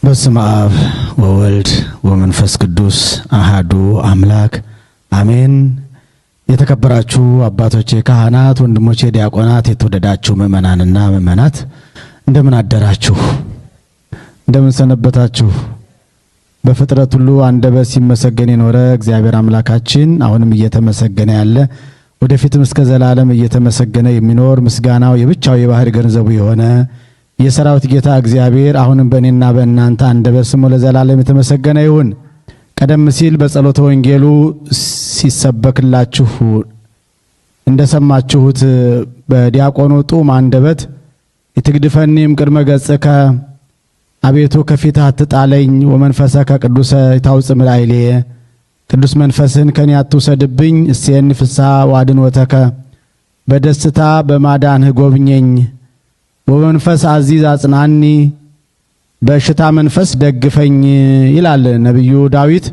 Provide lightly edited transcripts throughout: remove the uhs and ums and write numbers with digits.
በስመ አብ ወወልድ ወመንፈስ ቅዱስ አሃዱ አምላክ አሜን። የተከበራችሁ አባቶቼ ካህናት፣ ወንድሞቼ ዲያቆናት፣ የተወደዳችሁ ምእመናንና ምእመናት እንደምን አደራችሁ? እንደምን ሰነበታችሁ? በፍጥረት ሁሉ አንደበት ሲመሰገን የኖረ እግዚአብሔር አምላካችን አሁንም እየተመሰገነ ያለ ወደፊትም እስከ ዘላለም እየተመሰገነ የሚኖር ምስጋናው የብቻው የባህር ገንዘቡ የሆነ የሰራዊት ጌታ እግዚአብሔር አሁንም በእኔና በእናንተ አንደበት ስሙ ለዘላለም የተመሰገነ ይሁን። ቀደም ሲል በጸሎተ ወንጌሉ ሲሰበክላችሁ እንደሰማችሁት በዲያቆኑ ጡም አንደበት ይትግድፈኒም ቅድመ ገጽከ አቤቱ ከፊትህ አትጣለኝ ወመንፈሰከ ቅዱሰ ይታውጽእ እምላዕሌየ ቅዱስ መንፈስህን ከኔ አትውሰድብኝ እሴኒ ፍስሐ ወአድኅኖተከ በደስታ በማዳንህ ጎብኘኝ ወመንፈስ አዚዝ አጽናኒ በሽታ መንፈስ ደግፈኝ ይላል ነብዩ ዳዊት።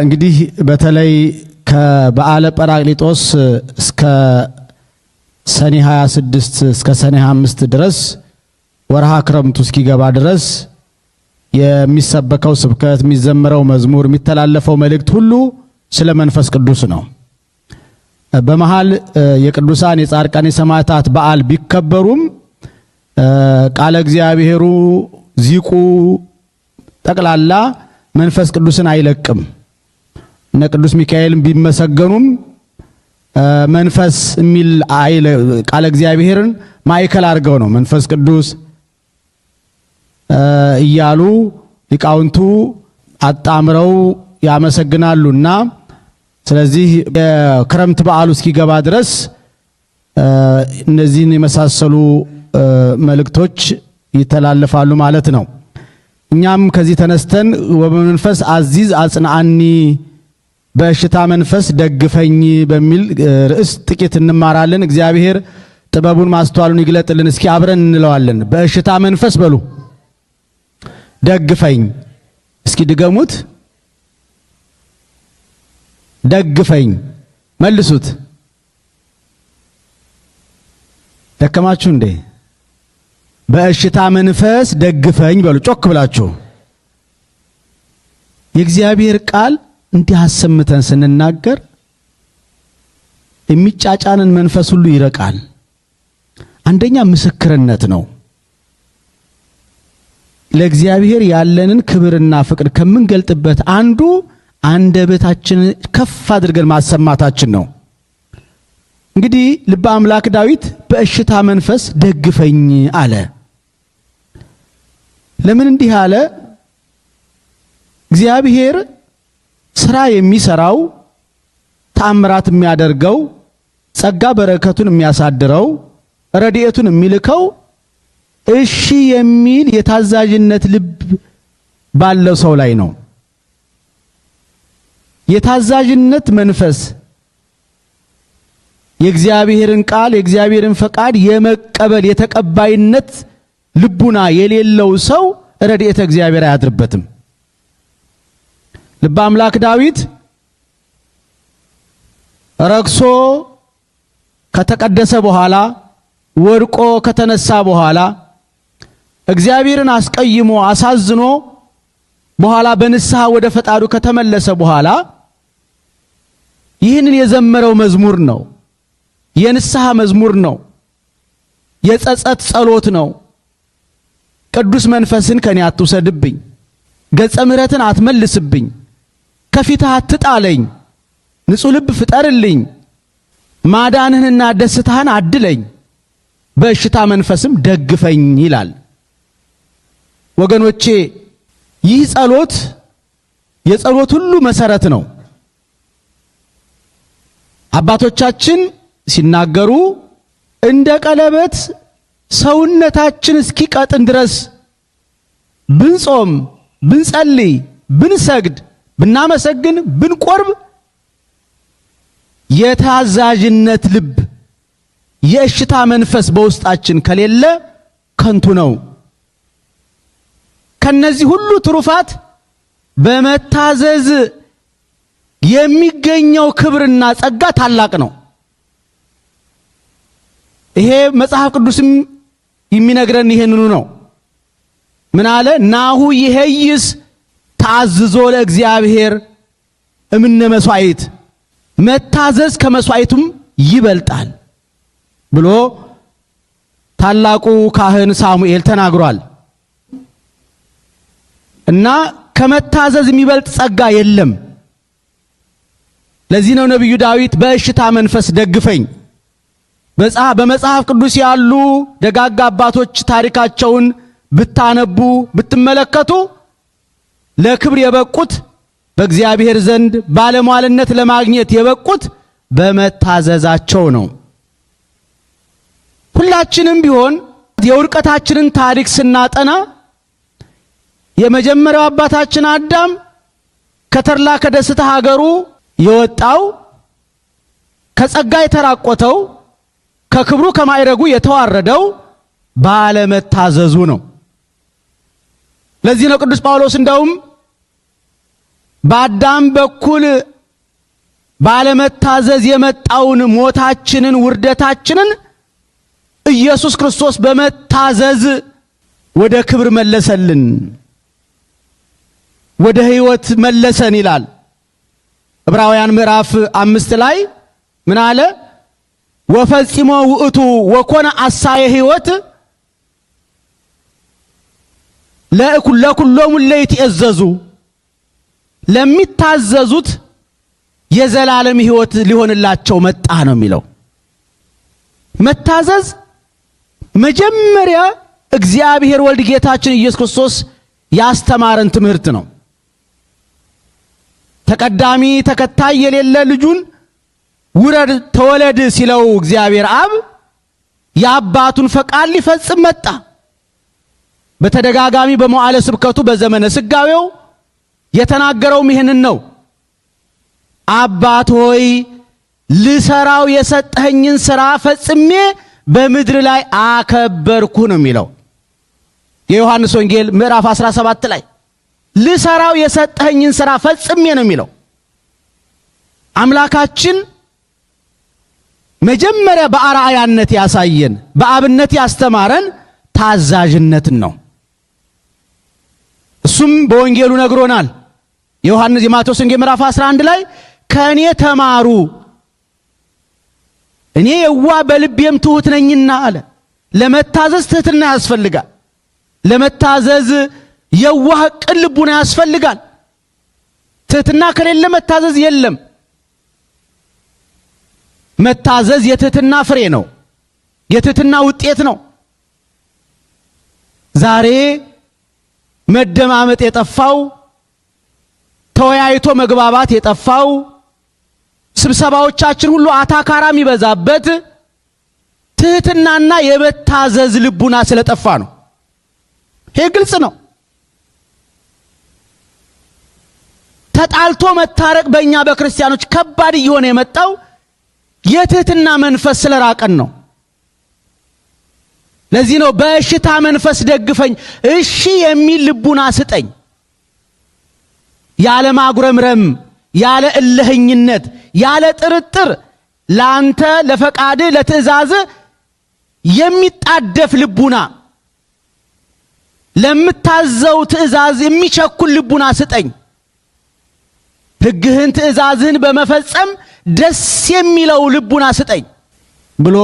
እንግዲህ በተለይ ከበዓለ ጰራቅሊጦስ እስከ ሰኔ 26 እስከ ሰኔ 5 ድረስ ወርሃ ክረምቱ እስኪገባ ድረስ የሚሰበከው ስብከት፣ የሚዘመረው መዝሙር፣ የሚተላለፈው መልእክት ሁሉ ስለ መንፈስ ቅዱስ ነው። በመሃል የቅዱሳን የጻድቃን የሰማዕታት በዓል ቢከበሩም ቃለ እግዚአብሔሩ ዚቁ ጠቅላላ መንፈስ ቅዱስን አይለቅም። እነ ቅዱስ ሚካኤልም ቢመሰገኑም መንፈስ የሚል ቃለ እግዚአብሔርን ማዕከል አድርገው ነው መንፈስ ቅዱስ እያሉ ሊቃውንቱ አጣምረው ያመሰግናሉና ስለዚህ የክረምት በዓሉ እስኪገባ ድረስ እነዚህን የመሳሰሉ መልእክቶች ይተላለፋሉ ማለት ነው። እኛም ከዚህ ተነስተን ወበመንፈስ አዚዝ አጽናኒ በሽታ መንፈስ ደግፈኝ በሚል ርዕስ ጥቂት እንማራለን። እግዚአብሔር ጥበቡን ማስተዋሉን ይግለጥልን። እስኪ አብረን እንለዋለን። በሽታ መንፈስ በሉ ደግፈኝ። እስኪ ድገሙት። ደግፈኝ። መልሱት። ደከማችሁ እንዴ? በእሽታ መንፈስ ደግፈኝ በሉ ጮክ ብላችሁ። የእግዚአብሔር ቃል እንዲህ አሰምተን ስንናገር የሚጫጫንን መንፈስ ሁሉ ይረቃል። አንደኛ ምስክርነት ነው። ለእግዚአብሔር ያለንን ክብርና ፍቅር ከምንገልጥበት አንዱ አንደበታችንን ከፍ አድርገን ማሰማታችን ነው። እንግዲህ ልበ አምላክ ዳዊት በእሽታ መንፈስ ደግፈኝ አለ። ለምን እንዲህ አለ? እግዚአብሔር ስራ የሚሰራው ተአምራት የሚያደርገው ጸጋ በረከቱን የሚያሳድረው ረድኤቱን የሚልከው እሺ የሚል የታዛዥነት ልብ ባለው ሰው ላይ ነው። የታዛዥነት መንፈስ የእግዚአብሔርን ቃል የእግዚአብሔርን ፈቃድ የመቀበል የተቀባይነት ልቡና የሌለው ሰው ረድኤተ እግዚአብሔር አያድርበትም። ልበ አምላክ ዳዊት ረክሶ ከተቀደሰ በኋላ ወድቆ ከተነሳ በኋላ እግዚአብሔርን አስቀይሞ አሳዝኖ በኋላ በንስሐ ወደ ፈጣዱ ከተመለሰ በኋላ ይህንን የዘመረው መዝሙር ነው። የንስሐ መዝሙር ነው። የጸጸት ጸሎት ነው። ቅዱስ መንፈስን ከኔ አትውሰድብኝ፣ ገጸ ምሕረትን አትመልስብኝ፣ ከፊትህ አትጣለኝ፣ ንጹሕ ልብ ፍጠርልኝ፣ ማዳንህንና ደስታህን አድለኝ፣ በእሽታ መንፈስም ደግፈኝ ይላል። ወገኖቼ ይህ ጸሎት የጸሎት ሁሉ መሰረት ነው። አባቶቻችን ሲናገሩ እንደ ቀለበት ሰውነታችን እስኪቀጥን ድረስ ብንጾም፣ ብንጸልይ፣ ብንሰግድ፣ ብናመሰግን፣ ብንቆርብ የታዛዥነት ልብ የእሽታ መንፈስ በውስጣችን ከሌለ ከንቱ ነው። ከነዚህ ሁሉ ትሩፋት በመታዘዝ የሚገኘው ክብርና ጸጋ ታላቅ ነው። ይሄ መጽሐፍ ቅዱስም የሚነግረን ይሄንኑ ነው። ምን አለ? ናሁ ይሄይስ ታዝዞ ለእግዚአብሔር እምነ መስዋዕት፣ መታዘዝ ከመስዋዕቱም ይበልጣል ብሎ ታላቁ ካህን ሳሙኤል ተናግሯል። እና ከመታዘዝ የሚበልጥ ጸጋ የለም። ለዚህ ነው ነብዩ ዳዊት በእሽታ መንፈስ ደግፈኝ። በመጽሐፍ ቅዱስ ያሉ ደጋጋ አባቶች ታሪካቸውን ብታነቡ ብትመለከቱ ለክብር የበቁት በእግዚአብሔር ዘንድ ባለሟልነት ለማግኘት የበቁት በመታዘዛቸው ነው። ሁላችንም ቢሆን የውድቀታችንን ታሪክ ስናጠና የመጀመሪያው አባታችን አዳም ከተድላ ከደስታ ሀገሩ የወጣው ከጸጋ የተራቆተው ከክብሩ ከማይረጉ የተዋረደው ባለመታዘዙ ነው። ለዚህ ነው ቅዱስ ጳውሎስ እንደውም በአዳም በኩል ባለመታዘዝ የመጣውን ሞታችንን ውርደታችንን ኢየሱስ ክርስቶስ በመታዘዝ ወደ ክብር መለሰልን፣ ወደ ሕይወት መለሰን ይላል። ዕብራውያን ምዕራፍ 5 ላይ ምን አለ? ወፈጽሞ ውእቱ ወኮነ አሳየ ሕይወት ለኩሎሙ ለይትእዘዙ፣ ለሚታዘዙት የዘላለም ሕይወት ሊሆንላቸው መጣ ነው የሚለው። መታዘዝ መጀመሪያ እግዚአብሔር ወልድ ጌታችን ኢየሱስ ክርስቶስ ያስተማረን ትምህርት ነው። ተቀዳሚ ተከታይ የሌለ ልጁን ውረድ ተወለድ ሲለው እግዚአብሔር አብ የአባቱን ፈቃድ ሊፈጽም መጣ። በተደጋጋሚ በመዋዕለ ስብከቱ በዘመነ ስጋዌው የተናገረውም ይህንን ነው። አባት ሆይ ልሰራው የሰጠኸኝን ሥራ ፈጽሜ በምድር ላይ አከበርኩ ነው የሚለው የዮሐንስ ወንጌል ምዕራፍ 17 ላይ ልሰራው የሰጠኸኝን ሥራ ፈጽሜ ነው የሚለው። አምላካችን መጀመሪያ በአርአያነት ያሳየን በአብነት ያስተማረን ታዛዥነትን ነው። እሱም በወንጌሉ ነግሮናል። የማቴዎስ ወንጌል ምዕራፍ 11 ላይ ከኔ ተማሩ እኔ የዋህ በልቤም ትሑት ነኝና አለ። ለመታዘዝ ትሕትና ያስፈልጋል። ለመታዘዝ የዋህ ቅን ልቡና ያስፈልጋል። ትሕትና ከሌለ መታዘዝ የለም። መታዘዝ የትሕትና ፍሬ ነው፣ የትሕትና ውጤት ነው። ዛሬ መደማመጥ የጠፋው፣ ተወያይቶ መግባባት የጠፋው፣ ስብሰባዎቻችን ሁሉ አታካራ የሚበዛበት ትሕትናና የመታዘዝ ልቡና ስለጠፋ ነው። ይሄ ግልጽ ነው። ተጣልቶ መታረቅ በእኛ በክርስቲያኖች ከባድ እየሆነ የመጣው የትሕትና መንፈስ ስለራቀን ነው። ለዚህ ነው በእሽታ መንፈስ ደግፈኝ፣ እሺ የሚል ልቡና ስጠኝ፣ ያለ ማጉረምረም፣ ያለ እልህኝነት፣ ያለ ጥርጥር ላንተ ለፈቃድ ለትእዛዝ የሚጣደፍ ልቡና፣ ለምታዘው ትእዛዝ የሚቸኩል ልቡና ስጠኝ፣ ሕግህን ትእዛዝህን በመፈጸም ደስ የሚለው ልቡና ስጠኝ ብሎ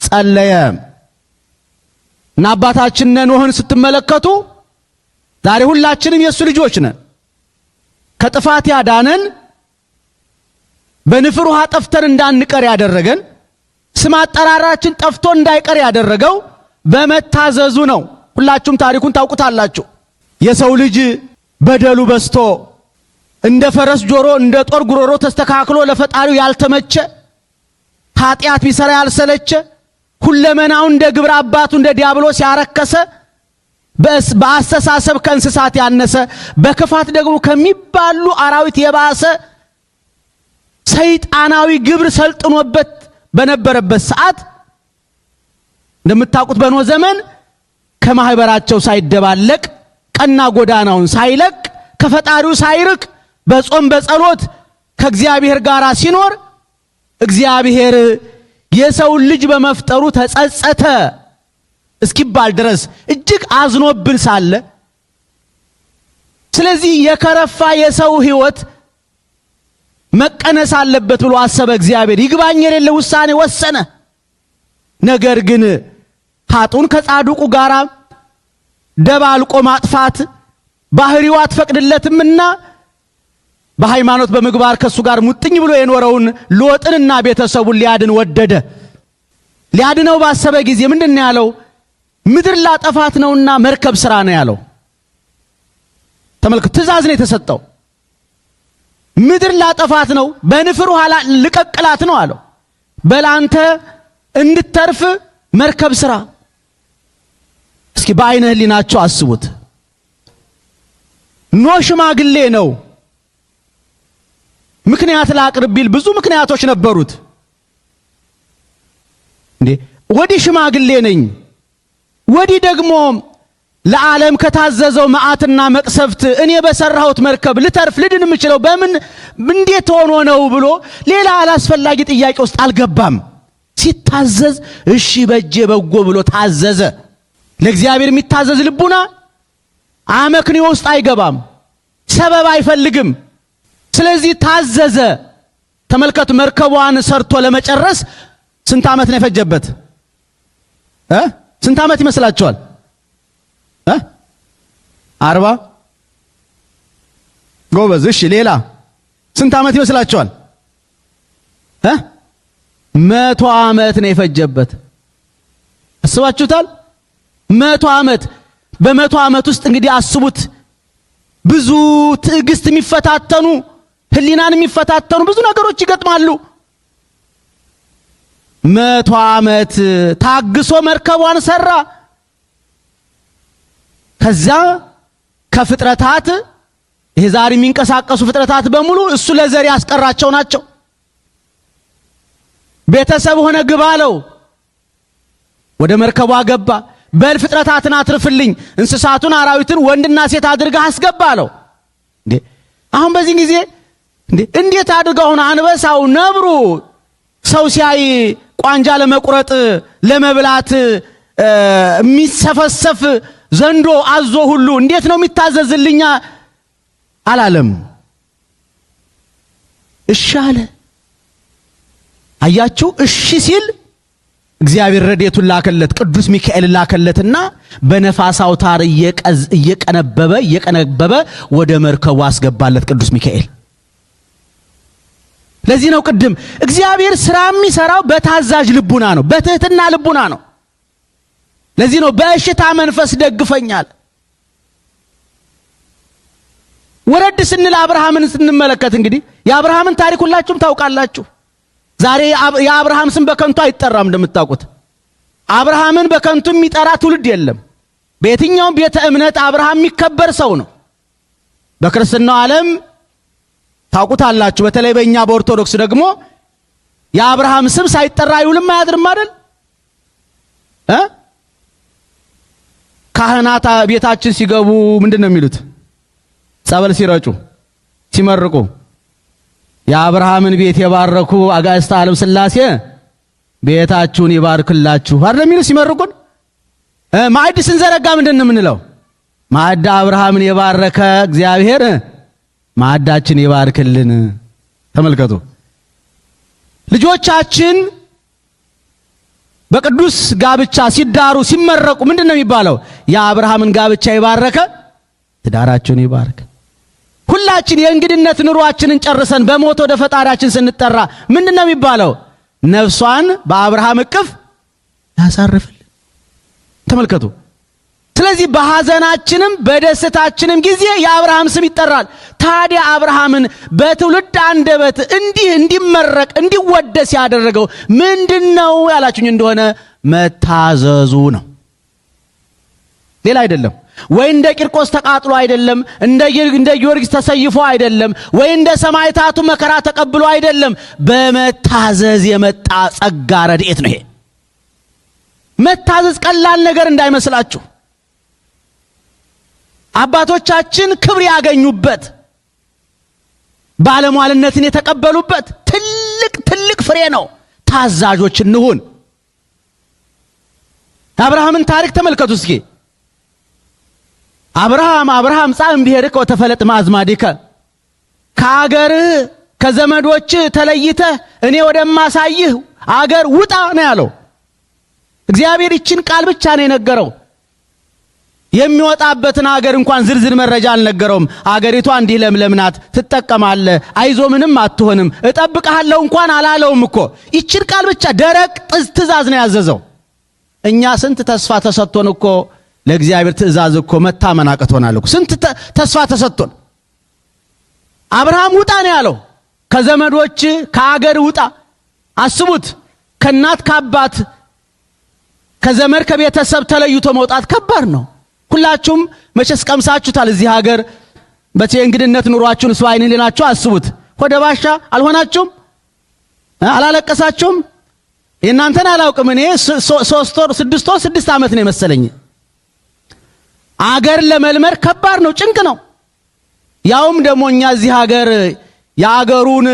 ጸለየ። እና አባታችን ኖህን ስትመለከቱ ዛሬ ሁላችንም የሱ ልጆች ነን። ከጥፋት ያዳነን፣ በንፍር ውሃ ጠፍተን እንዳንቀር ያደረገን፣ ስም አጠራራችን ጠፍቶ እንዳይቀር ያደረገው በመታዘዙ ነው። ሁላችሁም ታሪኩን ታውቁታላችሁ። የሰው ልጅ በደሉ በስቶ እንደ ፈረስ ጆሮ እንደ ጦር ጉሮሮ ተስተካክሎ ለፈጣሪው ያልተመቸ ኃጢአት ቢሰራ ያልሰለቸ ሁለመናው እንደ ግብረ አባቱ እንደ ዲያብሎስ ያረከሰ በአስተሳሰብ ከእንስሳት ያነሰ በክፋት ደግሞ ከሚባሉ አራዊት የባሰ ሰይጣናዊ ግብር ሰልጥኖበት በነበረበት ሰዓት እንደምታውቁት በኖህ ዘመን ከማህበራቸው ሳይደባለቅ ቀና ጎዳናውን ሳይለቅ ከፈጣሪው ሳይርቅ በጾም በጸሎት ከእግዚአብሔር ጋር ሲኖር እግዚአብሔር የሰው ልጅ በመፍጠሩ ተጸጸተ እስኪባል ድረስ እጅግ አዝኖብን ሳለ ስለዚህ የከረፋ የሰው ሕይወት መቀነስ አለበት ብሎ አሰበ እግዚአብሔር። ይግባኝ የሌለ ውሳኔ ወሰነ። ነገር ግን ኃጥኡን ከጻድቁ ጋር ደባልቆ ማጥፋት ባህሪው አትፈቅድለትምና በሃይማኖት በምግባር ከሱ ጋር ሙጥኝ ብሎ የኖረውን ሎጥንና ቤተሰቡን ሊያድን ወደደ። ሊያድነው ባሰበ ጊዜ ምንድነው ያለው? ምድር ላጠፋት ነውና መርከብ ስራ ነው ያለው። ተመልከቱ፣ ትእዛዝ ነው የተሰጠው። ምድር ላጠፋት ነው፣ በንፍር ውሃ ልቀቅላት ነው አለው። በላንተ እንድተርፍ መርከብ ስራ። እስኪ በአይነ ህሊናቸው አስቡት። ኖህ ሽማግሌ ነው። ምክንያት ላቅርብ ቢል ብዙ ምክንያቶች ነበሩት። እንዴ ወዲህ ሽማግሌ ነኝ፣ ወዲህ ደግሞ ለዓለም ከታዘዘው መዓትና መቅሰፍት እኔ በሰራሁት መርከብ ልተርፍ ልድን የምችለው በምን እንዴት ሆኖ ነው ብሎ ሌላ አላስፈላጊ ጥያቄ ውስጥ አልገባም። ሲታዘዝ እሺ በጄ በጎ ብሎ ታዘዘ። ለእግዚአብሔር የሚታዘዝ ልቡና አመክንዮ ውስጥ አይገባም፣ ሰበብ አይፈልግም። ስለዚህ ታዘዘ። ተመልከቱ፣ መርከቧን ሰርቶ ለመጨረስ ስንት ዓመት ነው የፈጀበት? ስንት ዓመት ይመስላችኋል? 40 ጎበዝ። እሺ ሌላ ስንት ዓመት ይመስላችኋል? 100 ዓመት ነው የፈጀበት። አስባችሁታል? 100 ዓመት። በ100 ዓመት ውስጥ እንግዲህ አስቡት፣ ብዙ ትዕግስት የሚፈታተኑ ህሊናን የሚፈታተኑ ብዙ ነገሮች ይገጥማሉ። 100 ዓመት ታግሶ መርከቧን ሰራ። ከዛ ከፍጥረታት ይሄ ዛሬ የሚንቀሳቀሱ ፍጥረታት በሙሉ እሱ ለዘር ያስቀራቸው ናቸው። ቤተሰብ ሆነ ግባ አለው። ወደ መርከቧ ገባ። በል ፍጥረታትን አትርፍልኝ፣ እንስሳቱን አራዊትን ወንድና ሴት አድርገህ አስገባ አለው። እንዴ አሁን በዚህ ጊዜ እንዴት አድርገው አንበሳው ነብሩ ሰው ሲያይ ቋንጃ ለመቁረጥ ለመብላት የሚሰፈሰፍ ዘንዶ አዞ ሁሉ እንዴት ነው የሚታዘዝልኛ አላለም። እሺ አለ። አያችሁ፣ እሺ ሲል እግዚአብሔር ረድኤቱን ላከለት፣ ቅዱስ ሚካኤል ላከለትና በነፋስ አውታር እየቀነበበ ወደ መርከቡ አስገባለት ቅዱስ ሚካኤል። ለዚህ ነው ቅድም እግዚአብሔር ስራ የሚሰራው በታዛዥ ልቡና ነው፣ በትህትና ልቡና ነው። ለዚህ ነው በእሽታ መንፈስ ደግፈኛል። ወረድ ስንል አብርሃምን ስንመለከት እንግዲህ የአብርሃምን ታሪክ ሁላችሁም ታውቃላችሁ። ዛሬ የአብርሃም ስም በከንቱ አይጠራም። እንደምታውቁት አብርሃምን በከንቱ የሚጠራ ትውልድ የለም። በየትኛውም ቤተ እምነት አብርሃም የሚከበር ሰው ነው። በክርስትናው ዓለም ታውቁታላችሁ። በተለይ በእኛ በኦርቶዶክስ ደግሞ የአብርሃም ስም ሳይጠራ አይውልም አያድርም አይደል? ካህናት ቤታችን ሲገቡ ምንድን ነው የሚሉት? ጸበል ሲረጩ ሲመርቁ የአብርሃምን ቤት የባረኩ አጋዕዝተ ዓለም ሥላሴ ቤታችሁን ይባርክላችሁ አይደል የሚሉ ሲመርቁን። ማዕድ ስንዘረጋ ምንድን ነው የምንለው? ማዕድ አብርሃምን የባረከ እግዚአብሔር ማዕዳችን ይባርክልን። ተመልከቱ፣ ልጆቻችን በቅዱስ ጋብቻ ሲዳሩ ሲመረቁ ምንድን ነው የሚባለው? የአብርሃምን ጋብቻ ይባረከ ትዳራችሁን ይባርክ። ሁላችን የእንግድነት ኑሯችንን ጨርሰን በሞት ወደ ፈጣሪያችን ስንጠራ ምንድን ነው የሚባለው? ነፍሷን በአብርሃም እቅፍ ያሳርፍልን። ተመልከቱ። ስለዚህ በሐዘናችንም በደስታችንም ጊዜ የአብርሃም ስም ይጠራል። ታዲያ አብርሃምን በትውልድ አንደበት እንዲመረቅ እንዲወደስ ያደረገው ምንድነው ያላችሁኝ እንደሆነ መታዘዙ ነው፣ ሌላ አይደለም። ወይ እንደ ቂርቆስ ተቃጥሎ አይደለም፣ እንደ ጊዮርጊስ ተሰይፎ አይደለም፣ ወይ እንደ ሰማዕታቱ መከራ ተቀብሎ አይደለም። በመታዘዝ የመጣ ጸጋ ረድኤት ነው። ይሄ መታዘዝ ቀላል ነገር እንዳይመስላችሁ። አባቶቻችን ክብር ያገኙበት ባለሟልነትን የተቀበሉበት ትልቅ ፍሬ ነው። ታዛዦች እንሁን። የአብርሃምን ታሪክ ተመልከቱ እስኪ። አብርሃም ጻም ብሔርከ ወተፈለጥ ማዝማዲከ ከአገር ከዘመዶች ተለይተ እኔ ወደማሳይህ አገር ውጣ ነው ያለው። እግዚአብሔር ይችን ቃል ብቻ ነው የነገረው። የሚወጣበትን አገር እንኳን ዝርዝር መረጃ አልነገረውም። አገሪቷ እንዲህ ለምለም ናት፣ ትጠቀማለህ፣ አይዞ ምንም አትሆንም፣ እጠብቅሃለሁ እንኳን አላለውም እኮ። ይችን ቃል ብቻ ደረቅ ትእዛዝ ነው ያዘዘው። እኛ ስንት ተስፋ ተሰጥቶን እኮ ለእግዚአብሔር ትእዛዝ እኮ መታመን አቅቶናል እኮ። ስንት ተስፋ ተሰጥቶን አብርሃም ውጣ ነው ያለው። ከዘመዶች ከአገር ውጣ። አስቡት፣ ከእናት ከአባት ከዘመድ ከቤተሰብ ተለይቶ መውጣት ከባድ ነው። ሁላችሁም መቼስ ቀምሳችሁታል። እዚህ ሀገር በእንግድነት ኑሯችሁን ስዋይን ሊናችሁ አስቡት። ወደ ባሻ አልሆናችሁም? አላለቀሳችሁም? የእናንተን አላውቅም። እኔ 6 ዓመት ነው የመሰለኝ። አገር ለመልመር ከባድ ነው፣ ጭንቅ ነው። ያውም ደግሞ እኛ እዚህ ሀገር የአገሩን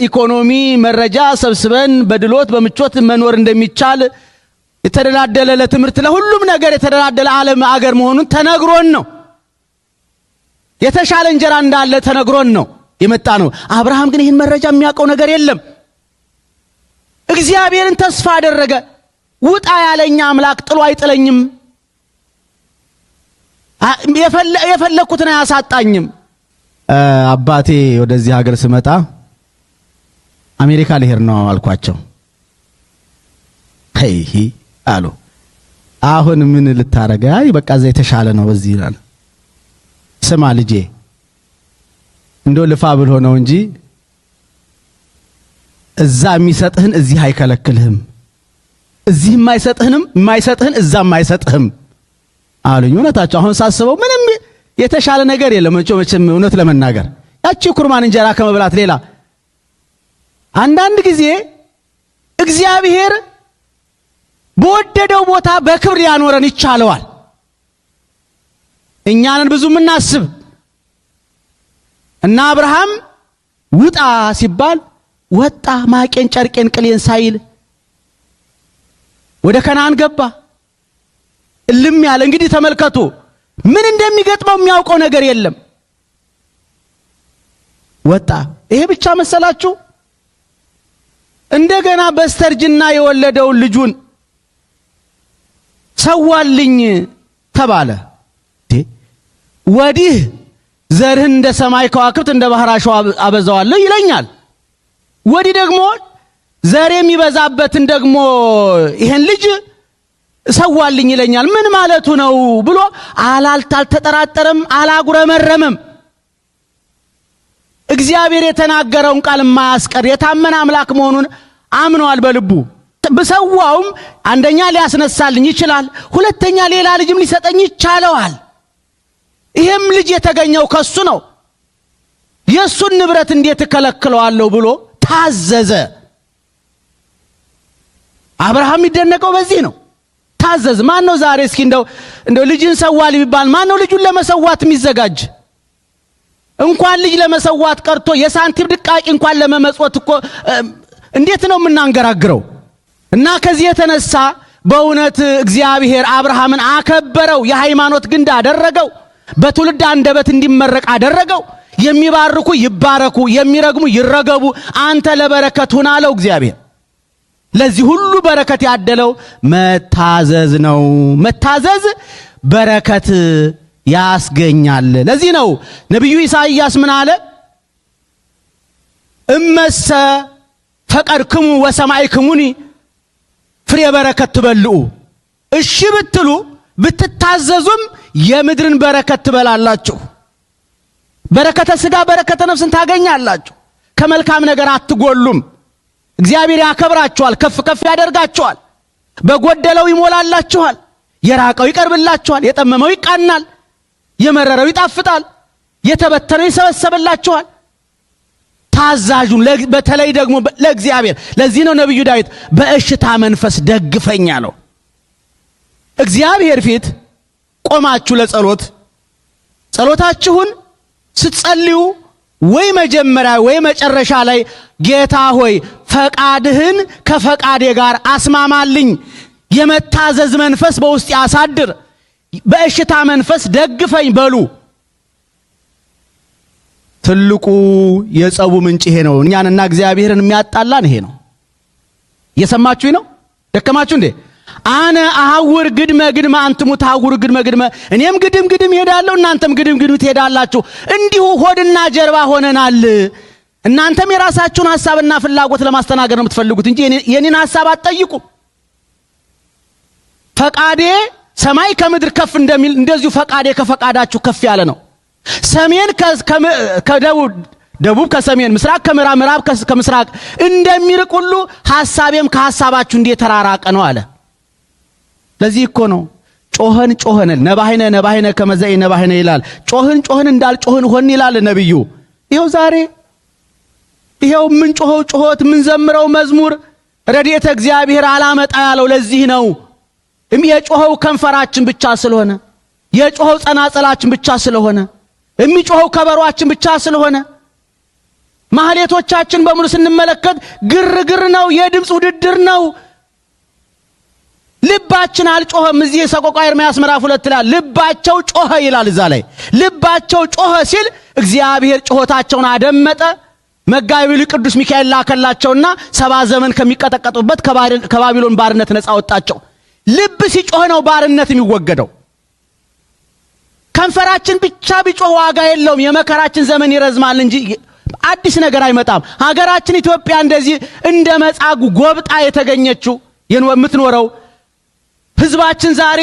ኢኮኖሚ መረጃ ሰብስበን በድሎት በምቾት መኖር እንደሚቻል የተደላደለ ለትምህርት ለሁሉም ነገር የተደላደለ ዓለም አገር መሆኑን ተነግሮን ነው። የተሻለ እንጀራ እንዳለ ተነግሮን ነው የመጣ ነው። አብርሃም ግን ይህን መረጃ የሚያውቀው ነገር የለም። እግዚአብሔርን ተስፋ አደረገ። ውጣ ያለኝ አምላክ ጥሎ አይጥለኝም፣ የፈለኩትን አያሳጣኝም። አባቴ ወደዚህ ሀገር ስመጣ አሜሪካ ልሄድ ነው አልኳቸው። ሄይ አሉ። አሁን ምን ልታረጋ? አይ በቃ እዛ የተሻለ ነው በዚህ ይላል። ስማ ልጄ፣ እንደው ልፋ ብሎ ነው እንጂ እዛ የሚሰጥህን እዚህ አይከለክልህም፣ እዚህ የማይሰጥህን እዛም አይሰጥህም አሉኝ። እውነታቸው። አሁን ሳስበው ምንም የተሻለ ነገር የለም። መቼም እውነት ለመናገር ያቺ ኩርማን እንጀራ ከመብላት ሌላ አንዳንድ ጊዜ እግዚአብሔር በወደደው ቦታ በክብር ያኖረን ይቻለዋል። እኛንን ብዙ ምናስብ እና አብርሃም ውጣ ሲባል ወጣ። ማቄን ጨርቄን ቅሌን ሳይል ወደ ከነዓን ገባ። እልም ያለ። እንግዲህ ተመልከቱ፣ ምን እንደሚገጥመው የሚያውቀው ነገር የለም። ወጣ። ይሄ ብቻ መሰላችሁ? እንደገና በስተርጅና የወለደውን ልጁን ሰዋልኝ ተባለ። ወዲህ ዘርህን እንደ ሰማይ ከዋክብት እንደ ባህር አሸዋ አበዛዋለሁ ይለኛል፣ ወዲህ ደግሞ ዘር የሚበዛበትን ደግሞ ይሄን ልጅ ሰዋልኝ ይለኛል። ምን ማለቱ ነው ብሎ አልተጠራጠረም፣ አላጉረመረመም። እግዚአብሔር የተናገረውን ቃል የማያስቀር የታመነ አምላክ መሆኑን አምኗል በልቡ። በሰዋውም አንደኛ ሊያስነሳልኝ ይችላል፣ ሁለተኛ ሌላ ልጅም ሊሰጠኝ ይቻለዋል። ይሄም ልጅ የተገኘው ከሱ ነው። የሱን ንብረት እንዴት እከለክለዋለሁ ብሎ ታዘዘ። አብርሃም የሚደነቀው በዚህ ነው። ታዘዝ። ማን ነው ዛሬ እስኪ እንደው ልጅን ሰዋል ቢባል ማን ነው ልጁን ለመሰዋት የሚዘጋጅ? እንኳን ልጅ ለመሰዋት ቀርቶ የሳንቲም ድቃቂ እንኳን ለመመጽወት እኮ እንዴት ነው የምናንገራግረው? እና ከዚህ የተነሳ በእውነት እግዚአብሔር አብርሃምን አከበረው፣ የሃይማኖት ግንድ አደረገው፣ በትውልድ አንደበት እንዲመረቅ አደረገው። የሚባርኩ ይባረኩ፣ የሚረግሙ ይረገቡ፣ አንተ ለበረከት ሁን አለው እግዚአብሔር። ለዚህ ሁሉ በረከት ያደለው መታዘዝ ነው። መታዘዝ በረከት ያስገኛል። ለዚህ ነው ነቢዩ ኢሳይያስ ምን አለ? እመሰ ፈቀድክሙ ወሰማዕክሙኒ ፍሬ በረከት ትበልዑ። እሺ ብትሉ ብትታዘዙም የምድርን በረከት ትበላላችሁ። በረከተ ሥጋ በረከተ ነፍስን ታገኛላችሁ። ከመልካም ነገር አትጎሉም። እግዚአብሔር ያከብራችኋል፣ ከፍ ከፍ ያደርጋችኋል፣ በጎደለው ይሞላላችኋል፣ የራቀው ይቀርብላችኋል፣ የጠመመው ይቃናል፣ የመረረው ይጣፍጣል፣ የተበተነው ይሰበሰብላችኋል። ታዛዡን በተለይ ደግሞ ለእግዚአብሔር። ለዚህ ነው ነቢዩ ዳዊት በእሽታ መንፈስ ደግፈኝ አለው። እግዚአብሔር ፊት ቆማችሁ ለጸሎት ጸሎታችሁን ስትጸልዩ ወይ መጀመሪያ ወይ መጨረሻ ላይ ጌታ ሆይ ፈቃድህን ከፈቃዴ ጋር አስማማልኝ፣ የመታዘዝ መንፈስ በውስጥ ያሳድር፣ በእሽታ መንፈስ ደግፈኝ በሉ። ትልቁ የጸቡ ምንጭ ይሄ ነው። እኛንና እግዚአብሔርን የሚያጣላን ይሄ ነው። እየሰማችሁኝ ነው? ደከማችሁ እንዴ? አነ አሐውር ግድመ ግድመ አንትሙ ታሐውሩ ግድመ ግድመ፣ እኔም ግድም ግድም ሄዳለሁ እናንተም ግድም ግድም ትሄዳላችሁ። እንዲሁ ሆድና ጀርባ ሆነናል። እናንተም የራሳችሁን ሐሳብና ፍላጎት ለማስተናገድ ነው የምትፈልጉት እንጂ የኔን ሐሳብ አትጠይቁ። ፈቃዴ ሰማይ ከምድር ከፍ እንደሚል እንደዚሁ ፈቃዴ ከፈቃዳችሁ ከፍ ያለ ነው። ሰሜን ከደቡብ፣ ደቡብ ከሰሜን፣ ምስራቅ ከምዕራብ፣ ምዕራብ ከምስራቅ እንደሚርቅ ሁሉ ሐሳቤም ከሐሳባችሁ እንዴት ተራራቀ ነው አለ። ለዚህ እኮ ነው ጮኸን ጮኸን ነባህነ ነባህነ ከመዘይ ነባህነ ይላል። ጮኸን ጮኸን እንዳልጮኸን ሆን ይላል ነብዩ። ይሄው ዛሬ ይሄው ምን ጮኸው ጮኸት ምን ዘምረው መዝሙር ረድኤተ እግዚአብሔር አላመጣ ያለው ለዚህ ነው። የጮኸው ከንፈራችን ብቻ ስለሆነ፣ የጮኸው ጸናጸላችን ብቻ ስለሆነ፣ የሚጮኸው ከበሮአችን ብቻ ስለሆነ፣ ማህሌቶቻችን በሙሉ ስንመለከት ግርግር ነው፣ የድምፅ ውድድር ነው። ልባችን አልጮኸም። እዚህ ሰቆቃወ ኤርምያስ ምዕራፍ 2 ላይ ልባቸው ጮኸ ይላል። እዛ ላይ ልባቸው ጮኸ ሲል እግዚአብሔር ጮኸታቸውን አደመጠ። መጋቢው ቅዱስ ሚካኤል ላከላቸውና 70 ዘመን ከሚቀጠቀጡበት ከባቢሎን ባርነት ነፃ ወጣቸው። ልብ ሲጮህ ነው ባርነት የሚወገደው። ከንፈራችን ብቻ ቢጮህ ዋጋ የለውም። የመከራችን ዘመን ይረዝማል እንጂ አዲስ ነገር አይመጣም። ሀገራችን ኢትዮጵያ እንደዚህ እንደ መጻጉዕ ጎብጣ የተገኘችው የምትኖረው ህዝባችን ዛሬ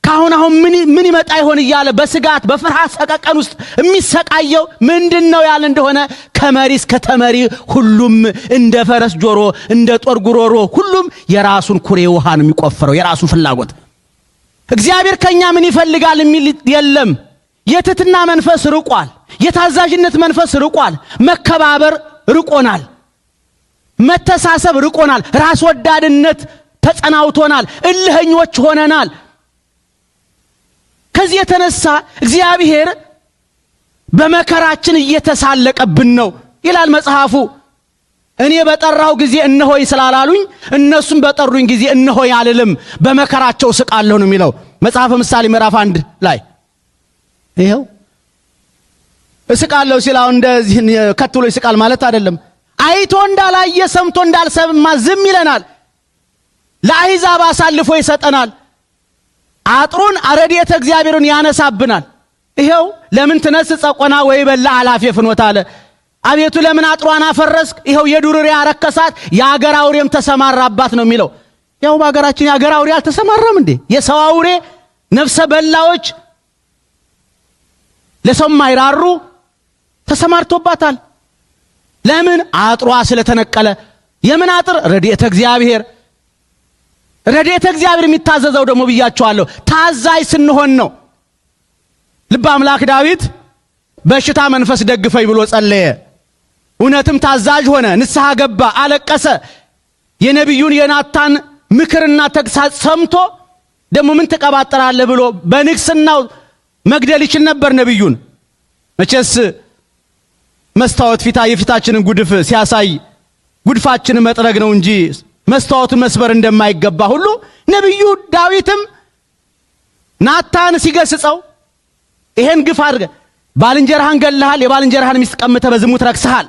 ካሁን አሁን ምን ይመጣ ይሆን እያለ በስጋት በፍርሃት ሰቀቀን ውስጥ የሚሰቃየው ምንድነው ያለ እንደሆነ ከመሪ እስከ ተመሪ ሁሉም እንደ ፈረስ ጆሮ እንደ ጦር ጉሮሮ ሁሉም የራሱን ኩሬ ውሃ ነው የሚቆፍረው፣ የራሱን ፍላጎት። እግዚአብሔር ከኛ ምን ይፈልጋል የሚል የለም። የትህትና መንፈስ ርቋል። የታዛዥነት መንፈስ ርቋል። መከባበር ርቆናል። መተሳሰብ ርቆናል። ራስ ወዳድነት ተጸናውቶናል። እልህኞች ሆነናል። ከዚህ የተነሳ እግዚአብሔር በመከራችን እየተሳለቀብን ነው ይላል መጽሐፉ። እኔ በጠራው ጊዜ እነሆይ ስላላሉኝ እነሱም በጠሩኝ ጊዜ እነሆይ አልልም፣ በመከራቸው ስቃለሁ ነው የሚለው መጽሐፈ ምሳሌ ምዕራፍ 1 ላይ። ይሄው እስቃለሁ ሲላው እንደዚህ ከትሎ ይስቃል ማለት አይደለም። አይቶ እንዳላየ ሰምቶ እንዳልሰማ ዝም ይለናል። ለአሕዛብ አሳልፎ ይሰጠናል። አጥሩን ረድኤተ እግዚአብሔርን ያነሳብናል። ይሄው ለምን ትነስእ ጸቆና ወይ በላ አላፊ ፍኖት አለ። አቤቱ ለምን አጥሯን አፈረስክ? ይሄው የዱር ሪያ ረከሳት፣ የአገር አውሬም ተሰማራባት ነው የሚለው። ያው በአገራችን የአገር አውሬ አልተሰማራም እንዴ? የሰው አውሬ ነፍሰ በላዎች ለሰው ማይራሩ ተሰማርቶባታል። ለምን? አጥሯ ስለተነቀለ። የምን አጥር? ረድኤተ እግዚአብሔር። ረድኤተ እግዚአብሔር የሚታዘዘው ደግሞ ብያቸዋለሁ ታዛዥ ስንሆን ነው። ልበ አምላክ ዳዊት በሽታ መንፈስ ደግፈኝ ብሎ ጸለየ። እውነትም ታዛዥ ሆነ፣ ንስሐ ገባ፣ አለቀሰ። የነቢዩን የናታን ምክርና ተግሳጽ ሰምቶ ደግሞ ምን ተቀባጠራለህ ብሎ በንግስናው መግደል ይችል ነበር ነቢዩን። መቼስ መስታወት የፊታችንን ጉድፍ ሲያሳይ ጉድፋችንን መጥረግ ነው እንጂ መስታወቱን መስበር እንደማይገባ ሁሉ ነቢዩ ዳዊትም ናታን ሲገስጸው ይሄን ግፍ አድርገ ባልንጀራህን ገለሃል፣ የባልንጀራህን ሚስት ቀምተህ በዝሙት ረክሰሃል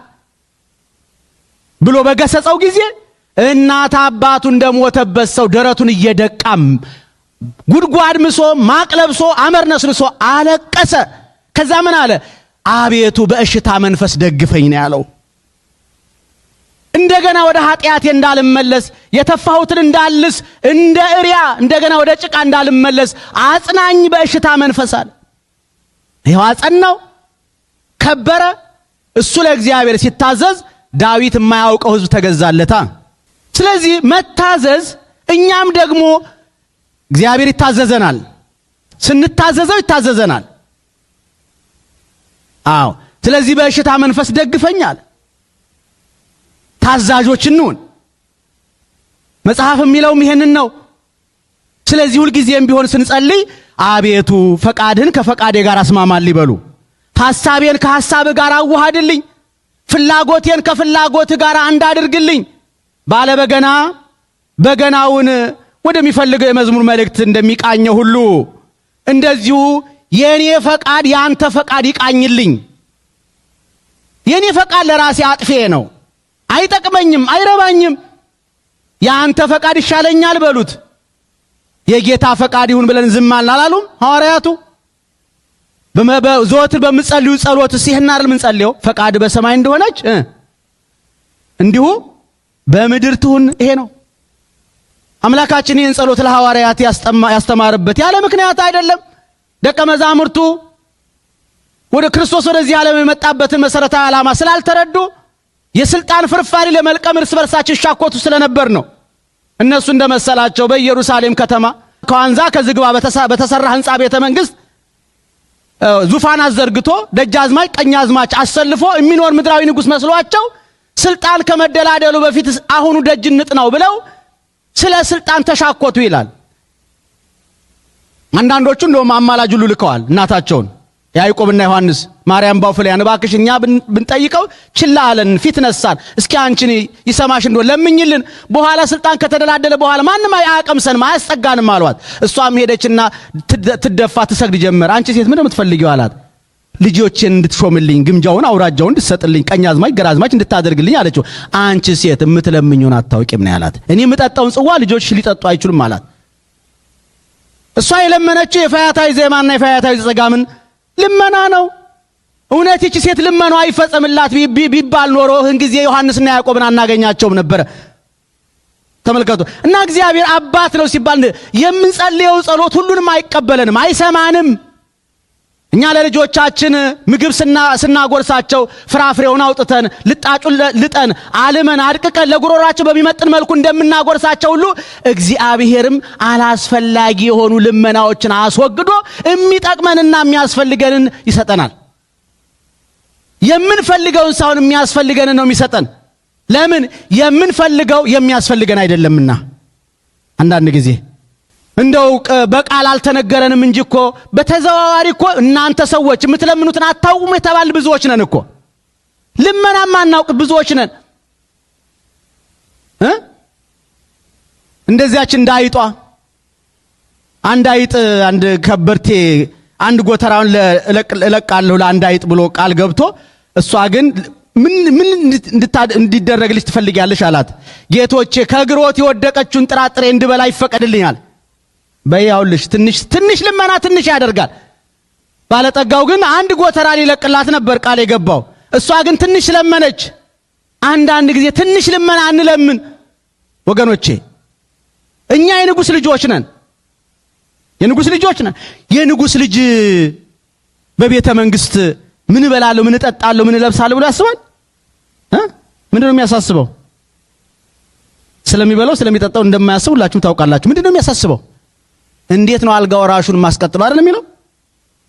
ብሎ በገሰጸው ጊዜ እናት አባቱ እንደሞተበት ሰው ደረቱን እየደቃም ጉድጓድ ምሶ ማቅ ለብሶ አመር ነስንሶ አለቀሰ። ከዛ ምን አለ? አቤቱ በእሽታ መንፈስ ደግፈኝ ነው ያለው። እንደገና ወደ ኃጢአቴ እንዳልመለስ የተፋሁትን እንዳልስ እንደ እሪያ እንደገና ወደ ጭቃ እንዳልመለስ አጽናኝ በእሽታ መንፈስ አለ። ይሄው አጸናው፣ ከበረ። እሱ ለእግዚአብሔር ሲታዘዝ ዳዊት የማያውቀው ሕዝብ ተገዛለታ። ስለዚህ መታዘዝ፣ እኛም ደግሞ እግዚአብሔር ይታዘዘናል። ስንታዘዘው ይታዘዘናል። አዎ። ስለዚህ በእሽታ መንፈስ ደግፈኛል። ታዛዦች እንሁን። መጽሐፍ የሚለውም ይሄንን ነው። ስለዚህ ሁልጊዜም ቢሆን ስንጸልይ አቤቱ ፈቃድህን ከፈቃዴ ጋር አስማማልኝ በሉ። ሐሳቤን ከሐሳብህ ጋር አዋሃድልኝ፣ ፍላጎቴን ከፍላጎትህ ጋር አንድ አድርግልኝ። ባለ በገናውን ወደሚፈልገው የመዝሙር መልእክት እንደሚቃኘው ሁሉ እንደዚሁ የኔ ፈቃድ ያንተ ፈቃድ ይቃኝልኝ። የኔ ፈቃድ ለራሴ አጥፌ ነው፣ አይጠቅመኝም፣ አይረባኝም። ያንተ ፈቃድ ይሻለኛል በሉት። የጌታ ፈቃድ ይሁን ብለን ዝም አላሉም ሐዋርያቱ? ዘወትር በምጸልዩ ጸሎት ሲህና አይደል ምን ጸልየው? ፈቃድ በሰማይ እንደሆነች እንዲሁ በምድር ትሁን። ይሄ ነው አምላካችን ይህን ጸሎት ለሐዋርያት ያስተማረበት ያለ ምክንያት አይደለም። ደቀ መዛሙርቱ ወደ ክርስቶስ ወደዚህ ዓለም የመጣበትን መሰረታዊ ዓላማ ስላልተረዱ የስልጣን ፍርፋሪ ለመልቀም እርስ በርሳቸው ይሻኮቱ ስለነበር ነው። እነሱ እንደመሰላቸው በኢየሩሳሌም ከተማ ከዋንዛ ከዝግባ በተሰራ ህንጻ ቤተ መንግስት ዙፋን አዘርግቶ ደጃዝማች ቀኛዝማች አሰልፎ የሚኖር ምድራዊ ንጉስ መስሏቸው ስልጣን ከመደላደሉ በፊት አሁኑ ደጅ እንጥናው ብለው ስለ ስልጣን ተሻኮቱ ይላል። አንዳንዶቹ እንደውም አማላጅ ሁሉ ልከዋል እናታቸውን ያዕቆብና ዮሐንስ ማርያም ባውፍልያን እባክሽ እኛ ብንጠይቀው ችላ አለን፣ ፊት ነሳን፣ እስኪ አንቺን ይሰማሽ እንደው ለምኝልን፣ በኋላ ስልጣን ከተደላደለ በኋላ ማንም አያቀምሰንም አያስጠጋንም አሏት። እሷም ሄደችና ትደፋ ትሰግድ ጀመር። አንቺ ሴት ምን የምትፈልጊው አላት። ልጆችን እንድትሾምልኝ፣ ግምጃውን አውራጃውን እንድትሰጥልኝ፣ ቀኛዝማች ገራዝማች እንድታደርግልኝ አለችው። አንቺ ሴት የምትለምኙን አታውቂም ነው ያላት። እኔ የምጠጣውን ጽዋ ልጆችሽ ሊጠጡ አይችሉም አላት። እሷ የለመነችው የፈያታዊ ዜማና የፈያታዊ ጸጋምን ልመና ነው። እውነት ይቺ ሴት ልመኗ አይፈጸምላት ቢባል ኖሮ ይህን ጊዜ ዮሐንስና ያዕቆብን አናገኛቸውም ነበር። ተመልከቱ። እና እግዚአብሔር አባት ነው ሲባል የምንጸልየው ጸሎት ሁሉንም አይቀበለንም፣ አይሰማንም። እኛ ለልጆቻችን ምግብ ስናጎርሳቸው ፍራፍሬውን አውጥተን ልጣጩን ልጠን አልመን አድቅቀን ለጉሮሯቸው በሚመጥን መልኩ እንደምናጎርሳቸው ሁሉ እግዚአብሔርም አላስፈላጊ የሆኑ ልመናዎችን አስወግዶ የሚጠቅመንና የሚያስፈልገንን ይሰጠናል። የምንፈልገውን ሳይሆን የሚያስፈልገንን ነው የሚሰጠን። ለምን? የምንፈልገው የሚያስፈልገን አይደለምና። አንዳንድ ጊዜ እንደው በቃል አልተነገረንም እንጂ እኮ በተዘዋዋሪ እኮ እናንተ ሰዎች የምትለምኑትን አታውቁም የተባል ብዙዎች ነን እኮ። ልመናማ እናውቅ ብዙዎች ነን። እንደዚያች እንዳይጧ አንድ አይጥ አንድ ከበርቴ አንድ ጎተራውን እለቃለሁ ለአንድ አይጥ ብሎ ቃል ገብቶ እሷ ግን ምን እንዲደረግልሽ ትፈልጊያለሽ አላት። ጌቶቼ ከግሮት የወደቀችውን ጥራጥሬ እንድበላ ይፈቀድልኛል። በያውልሽ ትንሽ ልመና ትንሽ ያደርጋል። ባለጠጋው ግን አንድ ጎተራ ሊለቅላት ነበር ቃል የገባው። እሷ ግን ትንሽ ለመነች። አንዳንድ ጊዜ ትንሽ ልመና እንለምን ወገኖቼ። እኛ የንጉስ ልጆች ነን፣ የንጉስ ልጆች ነን። የንጉስ ልጅ በቤተ መንግስት ምን እበላለሁ፣ ምን እጠጣለሁ፣ ምን እለብሳለሁ ብሎ ያስባል? ምንድነው የሚያሳስበው? ስለሚበላው ስለሚጠጣው እንደማያስብ ሁላችሁም ታውቃላችሁ። ምንድነው የሚያሳስበው? እንዴት ነው አልጋ ወራሹን ማስቀጥለው አይደል የሚለው?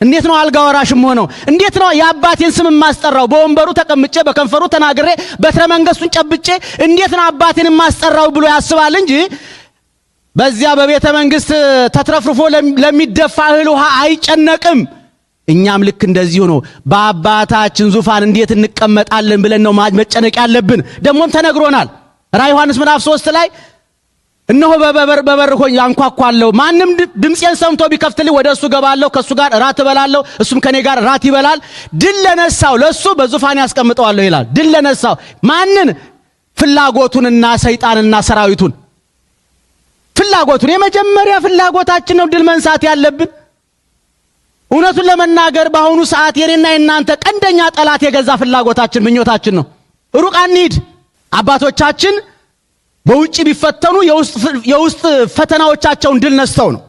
እንዴት ነው አልጋ ወራሽም ሆነው እንዴት ነው የአባቴን ስም ማስጠራው? በወንበሩ ተቀምጬ በከንፈሩ ተናግሬ በትረ መንግስቱን ጨብጬ እንዴት ነው አባቴን ማስጠራው ብሎ ያስባል እንጂ በዚያ በቤተ መንግስት ተትረፍርፎ ለሚደፋ እህል ውሃ አይጨነቅም። እኛም ልክ እንደዚህ ነው። በአባታችን ዙፋን እንዴት እንቀመጣለን ብለን ነው መጨነቅ ያለብን። ደሞም ተነግሮናል። ራዕይ ዮሐንስ ምዕራፍ 3 ላይ እነሆ በበር ሆኜ አንኳኳለሁ፣ ማንም ድምፄን ሰምቶ ቢከፍትልኝ ወደ እሱ ገባለሁ፣ ከእሱ ጋር እራት እበላለሁ፣ እሱም ከኔ ጋር እራት ይበላል። ድል ለነሳው ለሱ በዙፋን ያስቀምጠዋለሁ ይላል። ድል ለነሳው ማንን? ፍላጎቱንና ሰይጣንና ሰራዊቱን። ፍላጎቱን የመጀመሪያ ፍላጎታችን ነው ድል መንሳት ያለብን። እውነቱን ለመናገር በአሁኑ ሰዓት የኔና የናንተ ቀንደኛ ጠላት የገዛ ፍላጎታችን ምኞታችን ነው። ሩቅ አንሂድ። አባቶቻችን በውጭ ቢፈተኑ የውስጥ ፈተናዎቻቸውን ድል ነስተው ነው።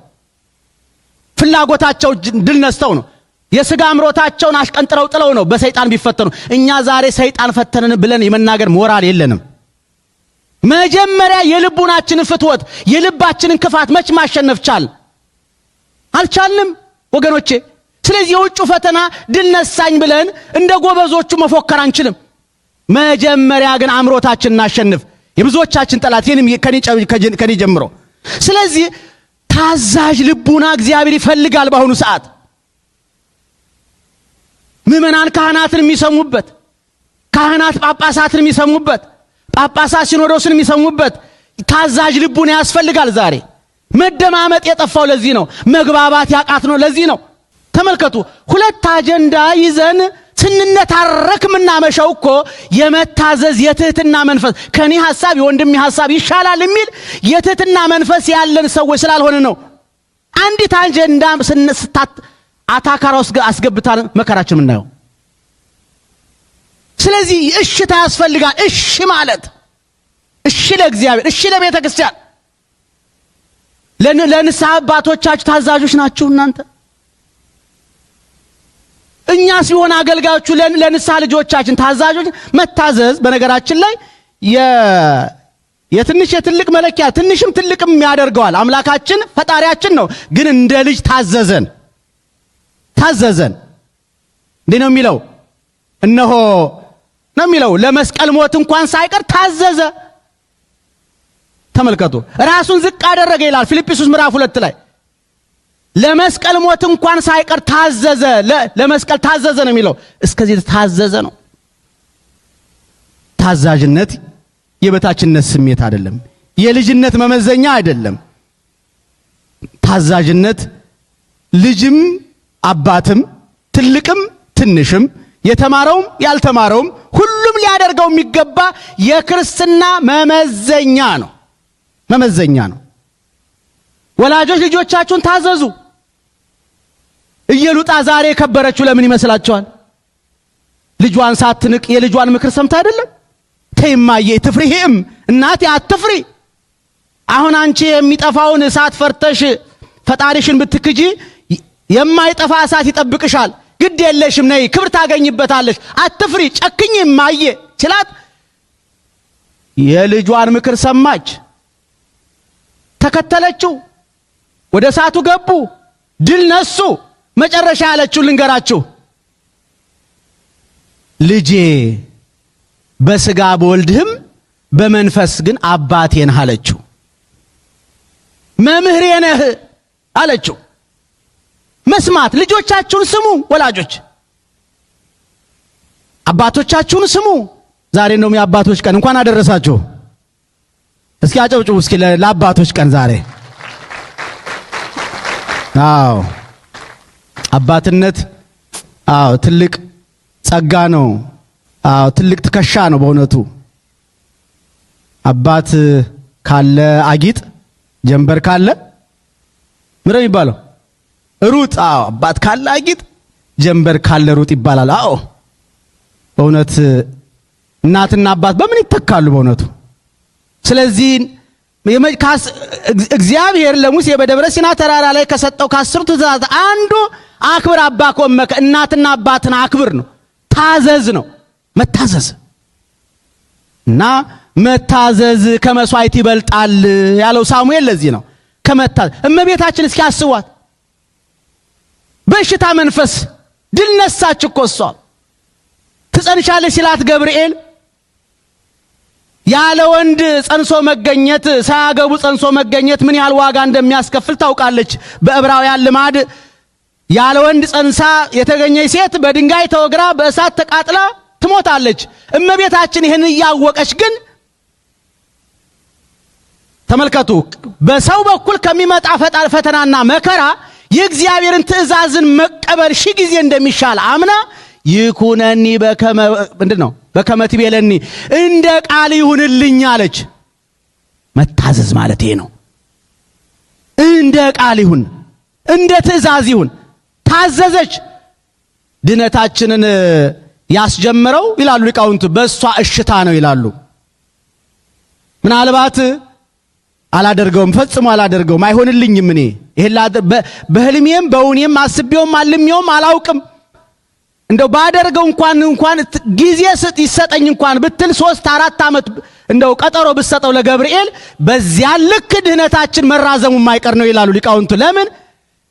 ፍላጎታቸው ድል ነስተው ነው። የሥጋ አምሮታቸውን አሽቀንጥረው ጥለው ነው በሰይጣን ቢፈተኑ። እኛ ዛሬ ሰይጣን ፈተነን ብለን የመናገር ሞራል የለንም። መጀመሪያ የልቡናችንን ፍትወት የልባችንን ክፋት መች ማሸነፍ ቻል? አልቻልንም ወገኖቼ። ስለዚህ የውጭ ፈተና ድል ነሳኝ ብለን እንደ ጎበዞቹ መፎከር አንችልም። መጀመሪያ ግን አምሮታችንን እናሸንፍ። የብዙዎቻችን ጠላት ከኔ ጀምሮ። ስለዚህ ታዛዥ ልቡና እግዚአብሔር ይፈልጋል። በአሁኑ ሰዓት ምዕመናን ካህናትን የሚሰሙበት፣ ካህናት ጳጳሳትን የሚሰሙበት፣ ጳጳሳት ሲኖዶስን የሚሰሙበት ታዛዥ ልቡና ያስፈልጋል። ዛሬ መደማመጥ የጠፋው ለዚህ ነው። መግባባት ያቃት ነው ለዚህ ነው። ተመልከቱ፣ ሁለት አጀንዳ ይዘን ስንነታረክ ምናመሸው እኮ የመታዘዝ የትህትና መንፈስ ከኔ ሐሳብ የወንድሜ ሐሳብ ይሻላል የሚል የትህትና መንፈስ ያለን ሰዎች ስላልሆነ ነው። አንዲት አጀንዳ ስንስታት አታካራው አስገብታን መከራችን ምናየው። ስለዚህ እሽታ ያስፈልጋል። እሺ ማለት እሺ ለእግዚአብሔር፣ እሺ ለቤተ ክርስቲያን። ለንስሐ አባቶቻችሁ ታዛዦች ናችሁ እናንተ። እኛስ ቢሆን አገልጋዮቹ ለንስሐ ልጆቻችን ታዛዦች። መታዘዝ በነገራችን ላይ የትንሽ የትልቅ መለኪያ ትንሽም ትልቅም ያደርገዋል። አምላካችን ፈጣሪያችን ነው፣ ግን እንደ ልጅ ታዘዘን። እንዴ ነው የሚለው? እነሆ ነው የሚለው፣ ለመስቀል ሞት እንኳን ሳይቀር ታዘዘ። ተመልከቱ፣ ራሱን ዝቅ አደረገ ይላል ፊልጵስዩስ ምዕራፍ 2 ላይ። ለመስቀል ሞት እንኳን ሳይቀር ታዘዘ። ለመስቀል ታዘዘ ነው የሚለው። እስከዚህ ታዘዘ ነው። ታዛዥነት የበታችነት ስሜት አይደለም፣ የልጅነት መመዘኛ አይደለም። ታዛዥነት ልጅም አባትም ትልቅም ትንሽም የተማረውም ያልተማረውም ሁሉም ሊያደርገው የሚገባ የክርስትና መመዘኛ ነው። ወላጆች ልጆቻችሁን ታዘዙ። ኢየሉጣ ዛሬ የከበረችው ለምን ይመስላችኋል? ልጇን ሳትንቅ የልጇን ምክር ሰምታ አይደለም? ተይማዬ ትፍሪህም እናቴ አትፍሪ። አሁን አንቺ የሚጠፋውን እሳት ፈርተሽ ፈጣሪሽን ብትክጂ የማይጠፋ እሳት ይጠብቅሻል። ግድ የለሽም፣ ነይ ክብር ታገኝበታለሽ፣ አትፍሪ፣ ጨክኝ ማየ ችላት። የልጇን ምክር ሰማች፣ ተከተለችው፣ ወደ እሳቱ ገቡ፣ ድል ነሱ። መጨረሻ ያለችው ልንገራችሁ፣ ልጄ በስጋ በወልድህም በመንፈስ ግን አባቴ ነህ አለችው። መምህሬ ነህ አለችው። መስማት። ልጆቻችሁን ስሙ ወላጆች፣ አባቶቻችሁን ስሙ። ዛሬ ነው የአባቶች ቀን፣ እንኳን አደረሳችሁ። እስኪ አጨብጭቡ እስኪ ለአባቶች ቀን ዛሬ። አዎ አባትነት ትልቅ ጸጋ ነው። ትልቅ ትከሻ ነው በእውነቱ። አባት ካለ አጊጥ፣ ጀንበር ካለ ምንድነው የሚባለው? ሩጥ። አባት ካለ አጊጥ፣ ጀንበር ካለ ሩጥ ይባላል። በእውነት እናትና አባት በምን ይተካሉ በእውነቱ? ስለዚህ እግዚአብሔር ለሙሴ በደብረ ሲና ተራራ ላይ ከሰጠው ከ10 ትእዛዛት አንዱ አክብር አባኮ እመከ፣ እናትና አባትን አክብር ነው። ታዘዝ ነው። መታዘዝ እና መታዘዝ ከመስዋዕት ይበልጣል ያለው ሳሙኤል ለዚህ ነው። ከመታዘዝ እመቤታችን እስኪ አስቧት፣ በሽታ መንፈስ ድል ነሳች እኮ እሷ። ትጸንሻለሽ ሲላት ገብርኤል ያለ ወንድ ጸንሶ መገኘት፣ ሳያገቡ ጸንሶ መገኘት ምን ያህል ዋጋ እንደሚያስከፍል ታውቃለች። በዕብራውያን ልማድ ያለ ወንድ ጸንሳ የተገኘች ሴት በድንጋይ ተወግራ በእሳት ተቃጥላ ትሞታለች። እመቤታችን ይህን እያወቀች ግን ተመልከቱ፣ በሰው በኩል ከሚመጣ ፈተናና መከራ የእግዚአብሔርን ትእዛዝን መቀበል ሺህ ጊዜ እንደሚሻል አምና ይኩነኒ በከመ ትቤለኒ እንደ ቃል ይሁንልኝ አለች። መታዘዝ ማለት ይሄ ነው። እንደ ቃል ይሁን፣ እንደ ትእዛዝ ይሁን። ታዘዘች። ድነታችንን ያስጀምረው ይላሉ ሊቃውንቱ በእሷ እሽታ ነው ይላሉ። ምናልባት አላደርገውም፣ ፈጽሞ አላደርገውም፣ አይሆንልኝም፣ እኔ ይሄን በህልሜም በእውኔም አስቤውም አልሜውም አላውቅም፣ እንደው ባደርገው እንኳን ጊዜ ይሰጠኝ እንኳን ብትል 3-4 ዓመት እንደው ቀጠሮ ብትሰጠው ለገብርኤል በዚያ ልክ ድህነታችን መራዘሙ የማይቀር ነው ይላሉ ሊቃውንቱ። ለምን?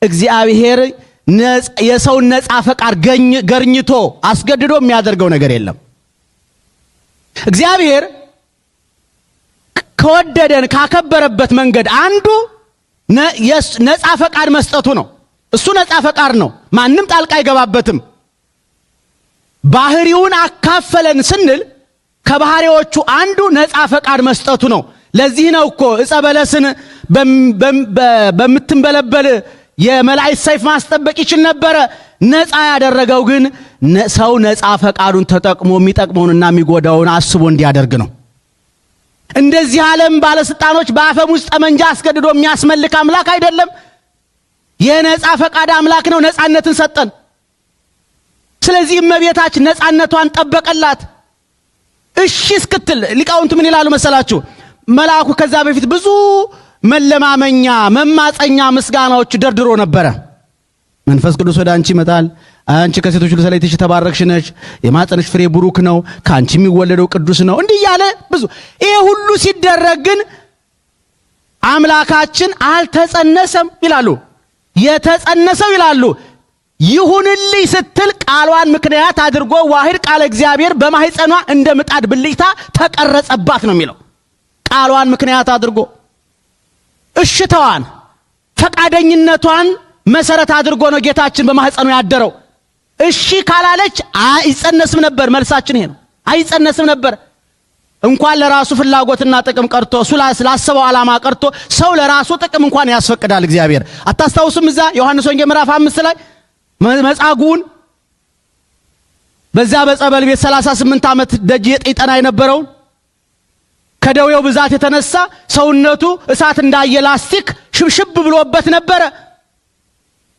እግዚአብሔር የሰውን ነፃ ፈቃድ ገርኝቶ አስገድዶ የሚያደርገው ነገር የለም። እግዚአብሔር ከወደደን ካከበረበት መንገድ አንዱ ነፃ ፈቃድ መስጠቱ ነው። እሱ ነፃ ፈቃድ ነው፣ ማንም ጣልቃ አይገባበትም። ባህሪውን አካፈለን ስንል ከባህሪዎቹ አንዱ ነፃ ፈቃድ መስጠቱ ነው። ለዚህ ነው እኮ ዕፀ በለስን በምትንበለበል የመላእክት ሰይፍ ማስጠበቅ ይችል ነበር። ነፃ ያደረገው ግን ሰው ነፃ ፈቃዱን ተጠቅሞ የሚጠቅመውንና የሚጎዳውን አስቦ እንዲያደርግ ነው። እንደዚህ ዓለም ባለስልጣኖች በአፈሙዝ ጠመንጃ አስገድዶ የሚያስመልክ አምላክ አይደለም። የነፃ ፈቃድ አምላክ ነው። ነፃነትን ሰጠን። ስለዚህ እመቤታችን ነፃነቷን ጠበቀላት። እሺ እስክትል ሊቃውንት ምን ይላሉ መሰላችሁ? መልአኩ ከዛ በፊት ብዙ መለማመኛ መማፀኛ ምስጋናዎች ደርድሮ ነበረ። መንፈስ ቅዱስ ወደ አንቺ ይመጣል፣ አንቺ ከሴቶች ሁሉ ተለይተሽ የተባረክሽ ነሽ፣ የማፀንሽ ፍሬ ቡሩክ ነው፣ ካንቺ የሚወለደው ቅዱስ ነው። እንዲህ ያለ ብዙ ይሄ ሁሉ ሲደረግ ግን አምላካችን አልተጸነሰም ይላሉ። የተጸነሰው ይላሉ ይሁንልኝ ስትል ቃሏን ምክንያት አድርጎ ዋህድ ቃለ እግዚአብሔር በማህፀኗ እንደ ምጣድ ብልጭታ ተቀረጸባት ነው የሚለው። ቃሏን ምክንያት አድርጎ እሽታዋን ፈቃደኝነቷን መሰረት አድርጎ ነው ጌታችን በማህፀኗ ያደረው። እሺ ካላለች አይጸነስም ነበር። መልሳችን ይሄ ነው። አይጸነስም ነበር። እንኳን ለራሱ ፍላጎትና ጥቅም ቀርቶ ስላሰበው ዓላማ ቀርቶ ሰው ለራሱ ጥቅም እንኳን ያስፈቅዳል እግዚአብሔር። አታስታውሱም? እዛ ዮሐንስ ወንጌል ምዕራፍ 5 ላይ መጻጉዕን በዛ በጸበል ቤት 38 ዓመት ደጅ የጠና የነበረውን ከደዌው ብዛት የተነሳ ሰውነቱ እሳት እንዳየ ላስቲክ ሽብሽብ ብሎበት ነበረ።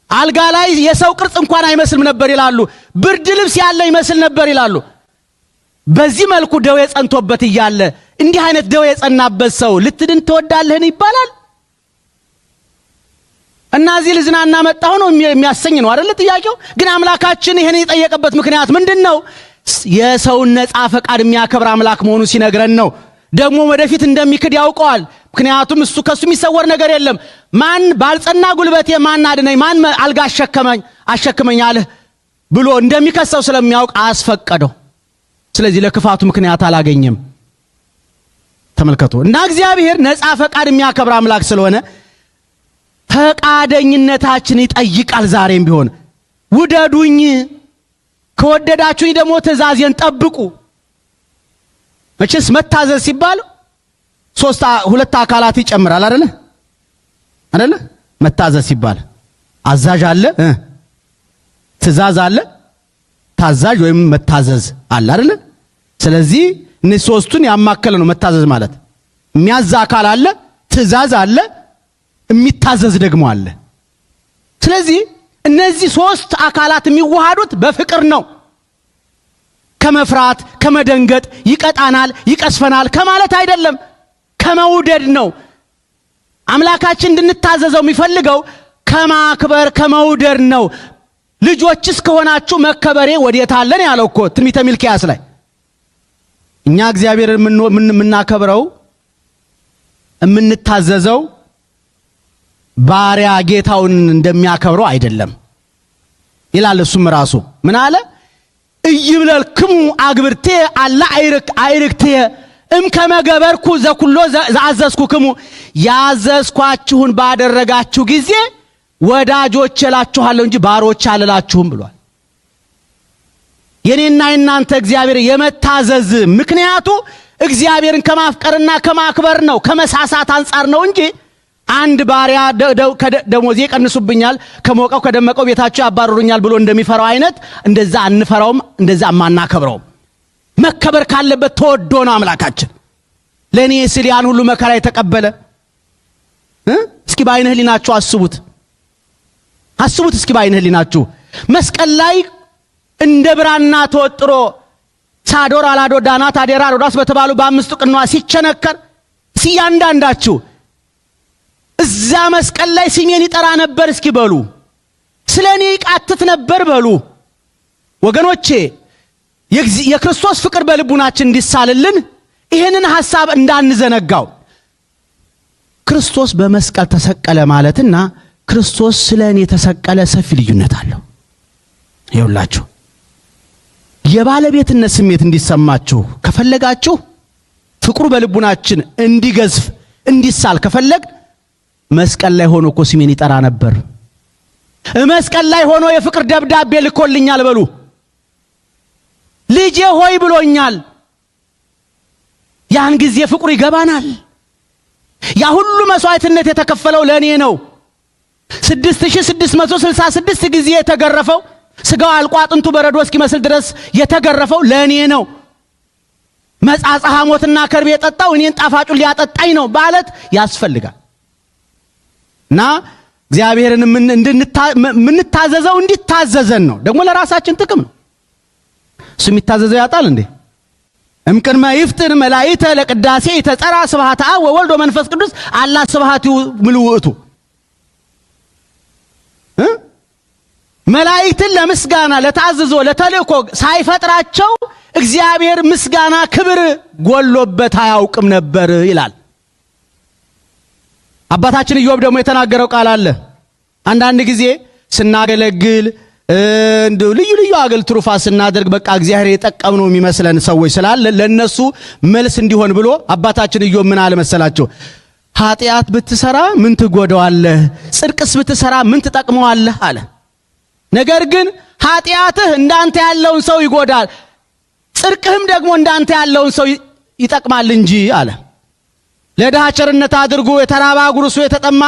አልጋ ላይ የሰው ቅርጽ እንኳን አይመስልም ነበር ይላሉ። ብርድ ልብስ ያለ ይመስል ነበር ይላሉ። በዚህ መልኩ ደዌ ጸንቶበት እያለ እንዲህ አይነት ደዌ የጸናበት ሰው ልትድን ትወዳለህን ይባላል? እና እዚህ ልዝናና መጣሁ ነው የሚያሰኝ ነው አይደል ጥያቄው? ግን አምላካችን ይሄን የጠየቀበት ምክንያት ምንድነው? የሰውን ነፃ ፈቃድ የሚያከብር አምላክ መሆኑን ሲነግረን ነው። ደግሞ ወደፊት እንደሚክድ ያውቀዋል። ምክንያቱም እሱ ከሱ የሚሰወር ነገር የለም። ማን ባልጸና ጉልበቴ ማን አድነኝ፣ ማን አልጋ አሸከመኝ አለ ብሎ እንደሚከሰው ስለሚያውቅ አስፈቀደው። ስለዚህ ለክፋቱ ምክንያት አላገኘም። ተመልከቱ። እና እግዚአብሔር ነፃ ፈቃድ የሚያከብር አምላክ ስለሆነ ፈቃደኝነታችን ይጠይቃል። ዛሬም ቢሆን ውደዱኝ፣ ከወደዳችሁኝ ደግሞ ትእዛዜን ጠብቁ። መቼስ መታዘዝ ሲባል ሁለት አካላት ይጨምራል አይደለ? መታዘዝ ሲባል አዛዥ አለ፣ ትእዛዝ አለ፣ ታዛዥ ወይም መታዘዝ አለ አይደለ? ስለዚህ እነዚህ ሶስቱን ያማከለ ነው መታዘዝ ማለት። የሚያዝ አካል አለ፣ ትእዛዝ አለ፣ የሚታዘዝ ደግሞ አለ። ስለዚህ እነዚህ ሶስት አካላት የሚዋሃዱት በፍቅር ነው። ከመፍራት ከመደንገጥ ይቀጣናል ይቀስፈናል ከማለት አይደለም፣ ከመውደድ ነው። አምላካችን እንድንታዘዘው የሚፈልገው ከማክበር ከመውደድ ነው። ልጆችስ ከሆናችሁ መከበሬ ወዴት አለን ያለው እኮ ትንቢተ ሚልክያስ ላይ። እኛ እግዚአብሔርን የምናከብረው የምንታዘዘው ባሪያ ጌታውን እንደሚያከብረው አይደለም ይላል። እሱም ራሱ ምን አለ? እይብለልክሙ አግብርቴ አላ አይርክቴ እምከመገበርኩ ዘኩሎ ዘአዘዝኩክሙ፣ ያዘዝኳችሁን ባደረጋችሁ ጊዜ ወዳጆች እላችኋለሁ እንጂ ባሮች አልላችሁም ብሏል። የኔና የናንተ እግዚአብሔር የመታዘዝ ምክንያቱ እግዚአብሔርን ከማፍቀርና ከማክበር ነው፣ ከመሳሳት አንጻር ነው እንጂ አንድ ባሪያ ደሞዜ ይቀንሱብኛል፣ ከሞቀው ከደመቀው ቤታቸው ያባረሩኛል ብሎ እንደሚፈራው አይነት እንደዛ አንፈራውም፣ እንደዛ ማናከብረውም። መከበር ካለበት ተወዶ ነው አምላካችን። ለኔ ሲል ያን ሁሉ መከራ የተቀበለ እስኪ በዓይነ ሕሊናችሁ አስቡት እስኪ በዓይነ ሕሊናችሁ መስቀል ላይ እንደ ብራና ተወጥሮ ሳዶር፣ አላዶ፣ ዳናት፣ አዴራ፣ ሮዳስ በተባሉ በአምስቱ ቅንዋት ሲቸነከር ሲያንዳንዳችሁ እዛ መስቀል ላይ ስሜን ይጠራ ነበር እስኪ በሉ፣ ስለኔ ይቃትት ነበር በሉ። ወገኖቼ የክርስቶስ ፍቅር በልቡናችን እንዲሳልልን ይሄንን ሐሳብ እንዳንዘነጋው። ክርስቶስ በመስቀል ተሰቀለ ማለትና ክርስቶስ ስለኔ ተሰቀለ ሰፊ ልዩነት አለው። ይኸውላችሁ የባለቤትነት ስሜት እንዲሰማችሁ ከፈለጋችሁ፣ ፍቅሩ በልቡናችን እንዲገዝፍ እንዲሳል ከፈለግ መስቀል ላይ ሆኖ እኮ ስሜን ይጠራ ነበር። መስቀል ላይ ሆኖ የፍቅር ደብዳቤ ልኮልኛል በሉ። ልጄ ሆይ ብሎኛል። ያን ጊዜ ፍቅሩ ይገባናል። ያ ሁሉ መስዋዕትነት የተከፈለው ለኔ ነው። 6666 ጊዜ የተገረፈው ስጋው አልቆ አጥንቱ በረዶ እስኪመስል ድረስ የተገረፈው ለኔ ነው። መጻጻ ሐሞትና ከርቤ የጠጣው እኔን ጣፋጩን ሊያጠጣኝ ነው ማለት ያስፈልጋል። እና እግዚአብሔርን ምንታዘዘው እንዲታዘዘን ነው። ደግሞ ለራሳችን ጥቅም ነው። እሱ የሚታዘዘው ያጣል እንዴ? እምቅድመ ይፍጥን መላእክተ ለቅዳሴ ተጸራ ስብሐተ አብ ወወልድ ወመንፈስ ቅዱስ አላ ስብሐቲሁ ምልውእቱ። መላእክትን ለምስጋና ለታዘዞ ለተልእኮ ሳይፈጥራቸው እግዚአብሔር ምስጋና ክብር ጎሎበት አያውቅም ነበር ይላል። አባታችን ኢዮብ ደግሞ የተናገረው ቃል አለ። አንዳንድ ጊዜ ስናገለግል ልዩ ልዩ አገልግሎት ትሩፋት ስናደርግ በቃ እግዚአብሔር የጠቀምነው የሚመስለን ሰዎች ስላለ ለነሱ መልስ እንዲሆን ብሎ አባታችን ኢዮብ ምን አለ መሰላቸው? ኃጢአት ብትሰራ ምን ትጎዳዋለህ? ጽድቅስ ብትሰራ ምን ትጠቅመዋለህ አለ። ነገር ግን ኃጢአትህ እንዳንተ ያለውን ሰው ይጎዳል፣ ጽድቅህም ደግሞ እንዳንተ ያለውን ሰው ይጠቅማል እንጂ አለ። ለድሃ ቸርነት አድርጉ፣ የተራበ አጉርሱ፣ የተጠማ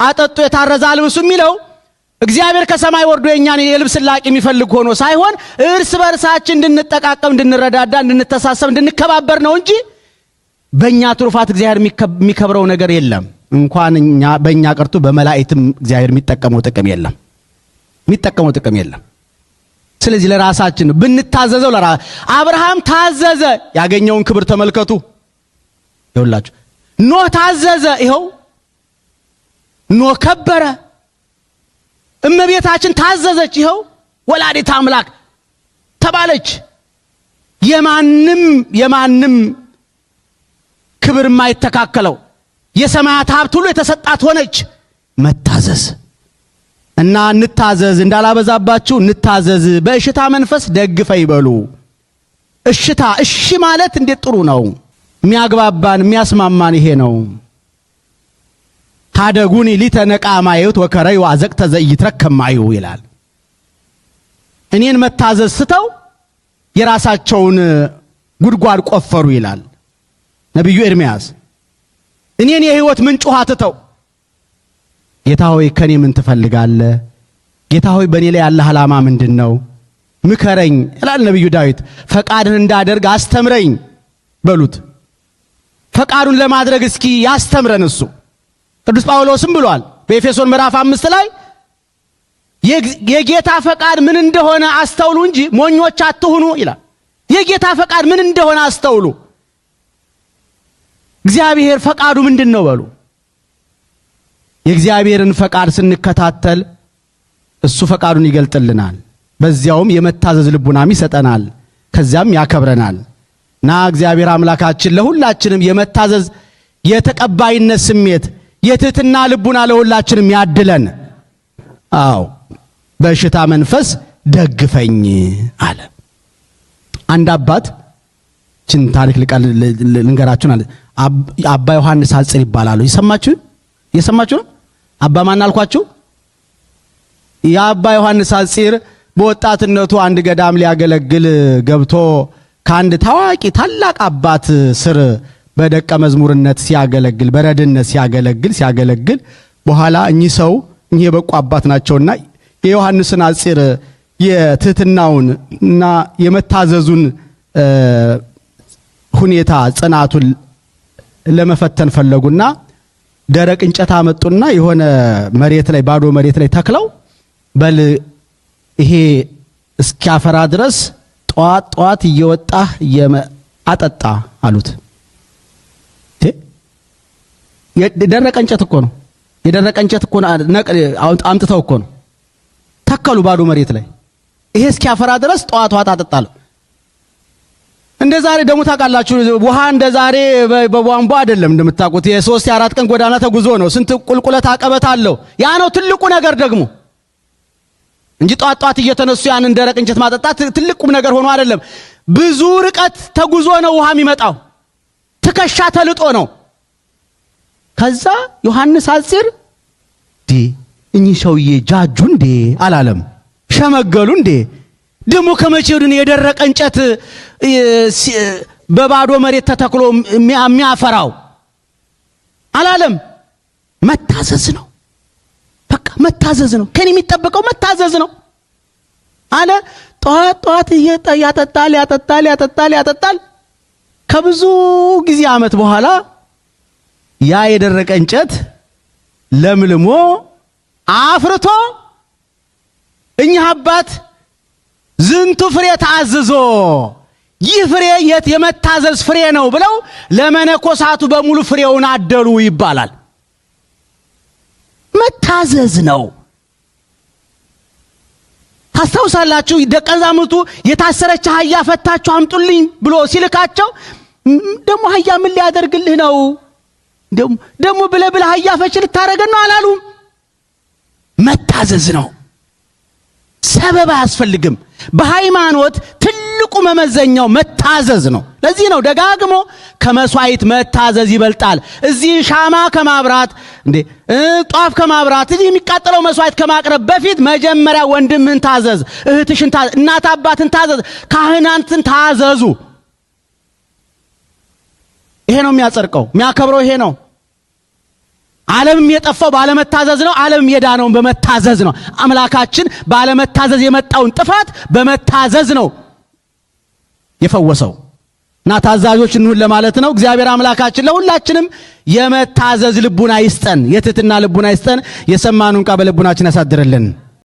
አጠጡ፣ የታረዘ አልብሱ የሚለው እግዚአብሔር ከሰማይ ወርዶ የኛን የልብስ ላቂ የሚፈልግ ሆኖ ሳይሆን እርስ በርሳችን እንድንጠቃቀም፣ እንድንረዳዳ፣ እንድንተሳሰብ፣ እንድንከባበር ነው እንጂ በእኛ ትሩፋት እግዚአብሔር የሚከብረው ነገር የለም። እንኳን በእኛ ቀርቶ በመላእክትም እግዚአብሔር የሚጠቀመው ጥቅም የለም። ስለዚህ ለራሳችን ብንታዘዘው አብርሃም ታዘዘ፣ ያገኘውን ክብር ተመልከቱ። ይኸውላችሁ ኖህ ታዘዘ፣ ይኸው ኖህ ከበረ። እመቤታችን ታዘዘች፣ ይኸው ወላዲተ አምላክ ተባለች። የማንም ክብር የማይተካከለው የሰማያት ሀብት ሁሉ የተሰጣት ሆነች። መታዘዝ እና እንታዘዝ፣ እንዳላበዛባችሁ እንታዘዝ። በእሽታ መንፈስ ደግፈ ይበሉ። እሽታ እሺ ማለት እንዴት ጥሩ ነው። የሚያግባባን የሚያስማማን ይሄ ነው። ታደጉኒ ሊተነቃ ማየት ወከረዩ አዘቅተ ዘይትረከም ማዩ ይላል። እኔን መታዘዝ ስተው የራሳቸውን ጉድጓድ ቆፈሩ ይላል ነብዩ ኤርምያስ። እኔን የህይወት ምንጭ ውሃ ትተው ጌታ ሆይ ከኔ ምን ትፈልጋለህ? ጌታ ሆይ በኔ ላይ ያለ ዓላማ ምንድነው? ምከረኝ ይላል ነብዩ ዳዊት። ፈቃድህን እንዳደርግ አስተምረኝ በሉት። ፈቃዱን ለማድረግ እስኪ ያስተምረን እሱ። ቅዱስ ጳውሎስም ብሏል በኤፌሶን ምዕራፍ 5 ላይ የጌታ ፈቃድ ምን እንደሆነ አስተውሉ እንጂ ሞኞች አትሁኑ ይላል። የጌታ ፈቃድ ምን እንደሆነ አስተውሉ። እግዚአብሔር ፈቃዱ ምንድነው በሉ። የእግዚአብሔርን ፈቃድ ስንከታተል እሱ ፈቃዱን ይገልጥልናል። በዚያውም የመታዘዝ ልቡናም ይሰጠናል፣ ከዚያም ያከብረናል። እና እግዚአብሔር አምላካችን ለሁላችንም የመታዘዝ የተቀባይነት ስሜት የትህትና ልቡና ለሁላችንም ያድለን። አዎ በእሽታ መንፈስ ደግፈኝ አለ። አንድ አባት ችን ታሪክ ልንገራችሁ አለ። አባ ዮሐንስ አጽር ይባላሉ። የሰማችሁ ነው? አባ ማን አልኳችሁ? የአባ ዮሐንስ አጽር በወጣትነቱ አንድ ገዳም ሊያገለግል ገብቶ ከአንድ ታዋቂ ታላቅ አባት ስር በደቀ መዝሙርነት ሲያገለግል በረድነት ሲያገለግል በኋላ እኚህ የበቁ አባት ናቸውና የዮሐንስን አጽር የትህትናውን እና የመታዘዙን ሁኔታ ጽናቱን ለመፈተን ፈለጉና ደረቅ እንጨት አመጡና የሆነ መሬት ላይ ባዶ መሬት ላይ ተክለው በል ይሄ እስኪያፈራ ድረስ ጧት እየወጣህ አጠጣ አሉት። የደረቀ እንጨት እኮ ነው። የደረቀ እንጨት እኮ አምጥተው እኮ ነው ተከሉ ባዶ መሬት ላይ። ይሄ እስኪያፈራ ድረስ ጧት አጠጣለሁ። እንደ ዛሬ ደግሞ ታውቃላችሁ ውሃ እንደ ዛሬ በቧንቧ አይደለም እንደምታውቁት። የ3 የ4 ቀን ጎዳና ተጉዞ ነው። ስንት ቁልቁለት አቀበት አለው። ያ ነው ትልቁ ነገር ደግሞ እንጂ ጧት እየተነሱ ያንን ደረቅ እንጨት ማጠጣት ትልቁም ነገር ሆኖ አይደለም። ብዙ ርቀት ተጉዞ ነው ውሃ የሚመጣው። ትከሻ ተልጦ ነው። ከዛ ዮሐንስ አጽር እኚህ ሰውዬ ጃጁ እንዴ አላለም። ሸመገሉ እንዴ ደሞ ከመቼው የደረቀ እንጨት በባዶ መሬት ተተክሎ የሚያፈራው አላለም። መታዘዝ ነው። በቃ መታዘዝ ነው። ከኔ የሚጠበቀው መታዘዝ ነው አለ። ጧት ያጠጣል። ከብዙ ጊዜ ዓመት በኋላ ያ የደረቀ እንጨት ለምልሞ አፍርቶ እኚህ አባት ዝንቱ ፍሬ ተአዘዞ፣ ይህ ፍሬ የመታዘዝ ፍሬ ነው ብለው ለመነኮሳቱ በሙሉ ፍሬውን አደሉ ይባላል። መታዘዝ ነው። ታስታውሳላችሁ ደቀ መዛሙርቱ የታሰረች አህያ ፈታችሁ አምጡልኝ ብሎ ሲልካቸው ደሞ አህያ ምን ሊያደርግልህ ነው? ደሞ ብለህ አህያ ፈች ልታረገን ነው አላሉም። መታዘዝ ነው። ሰበብ አያስፈልግም። በሃይማኖት ትልቁ መመዘኛው መታዘዝ ነው። ለዚህ ነው ደጋግሞ ከመስዋዕት መታዘዝ ይበልጣል። እዚህ ሻማ ከማብራት ጧፍ ከማብራት እዚህ የሚቃጠለው መስዋዕት ከማቅረብ በፊት መጀመሪያ ወንድምህን ታዘዝ፣ እህትሽን ታዘዝ፣ እናት አባትን ታዘዝ፣ ካህናትን ታዘዙ። ይሄ ነው የሚያጸድቀው፣ የሚያከብረው ይሄ ነው። ዓለም የጠፋው ባለመታዘዝ ነው። ዓለም የዳነው በመታዘዝ ነው። አምላካችን ባለመታዘዝ የመጣውን ጥፋት በመታዘዝ ነው የፈወሰው። እና ታዛዦች እንሁን ለማለት ነው። እግዚአብሔር አምላካችን ለሁላችንም የመታዘዝ ልቡና ይስጠን፣ የትህትና ልቡና ይስጠን። የሰማኑን ቃል በልቡናችን ያሳድርልን።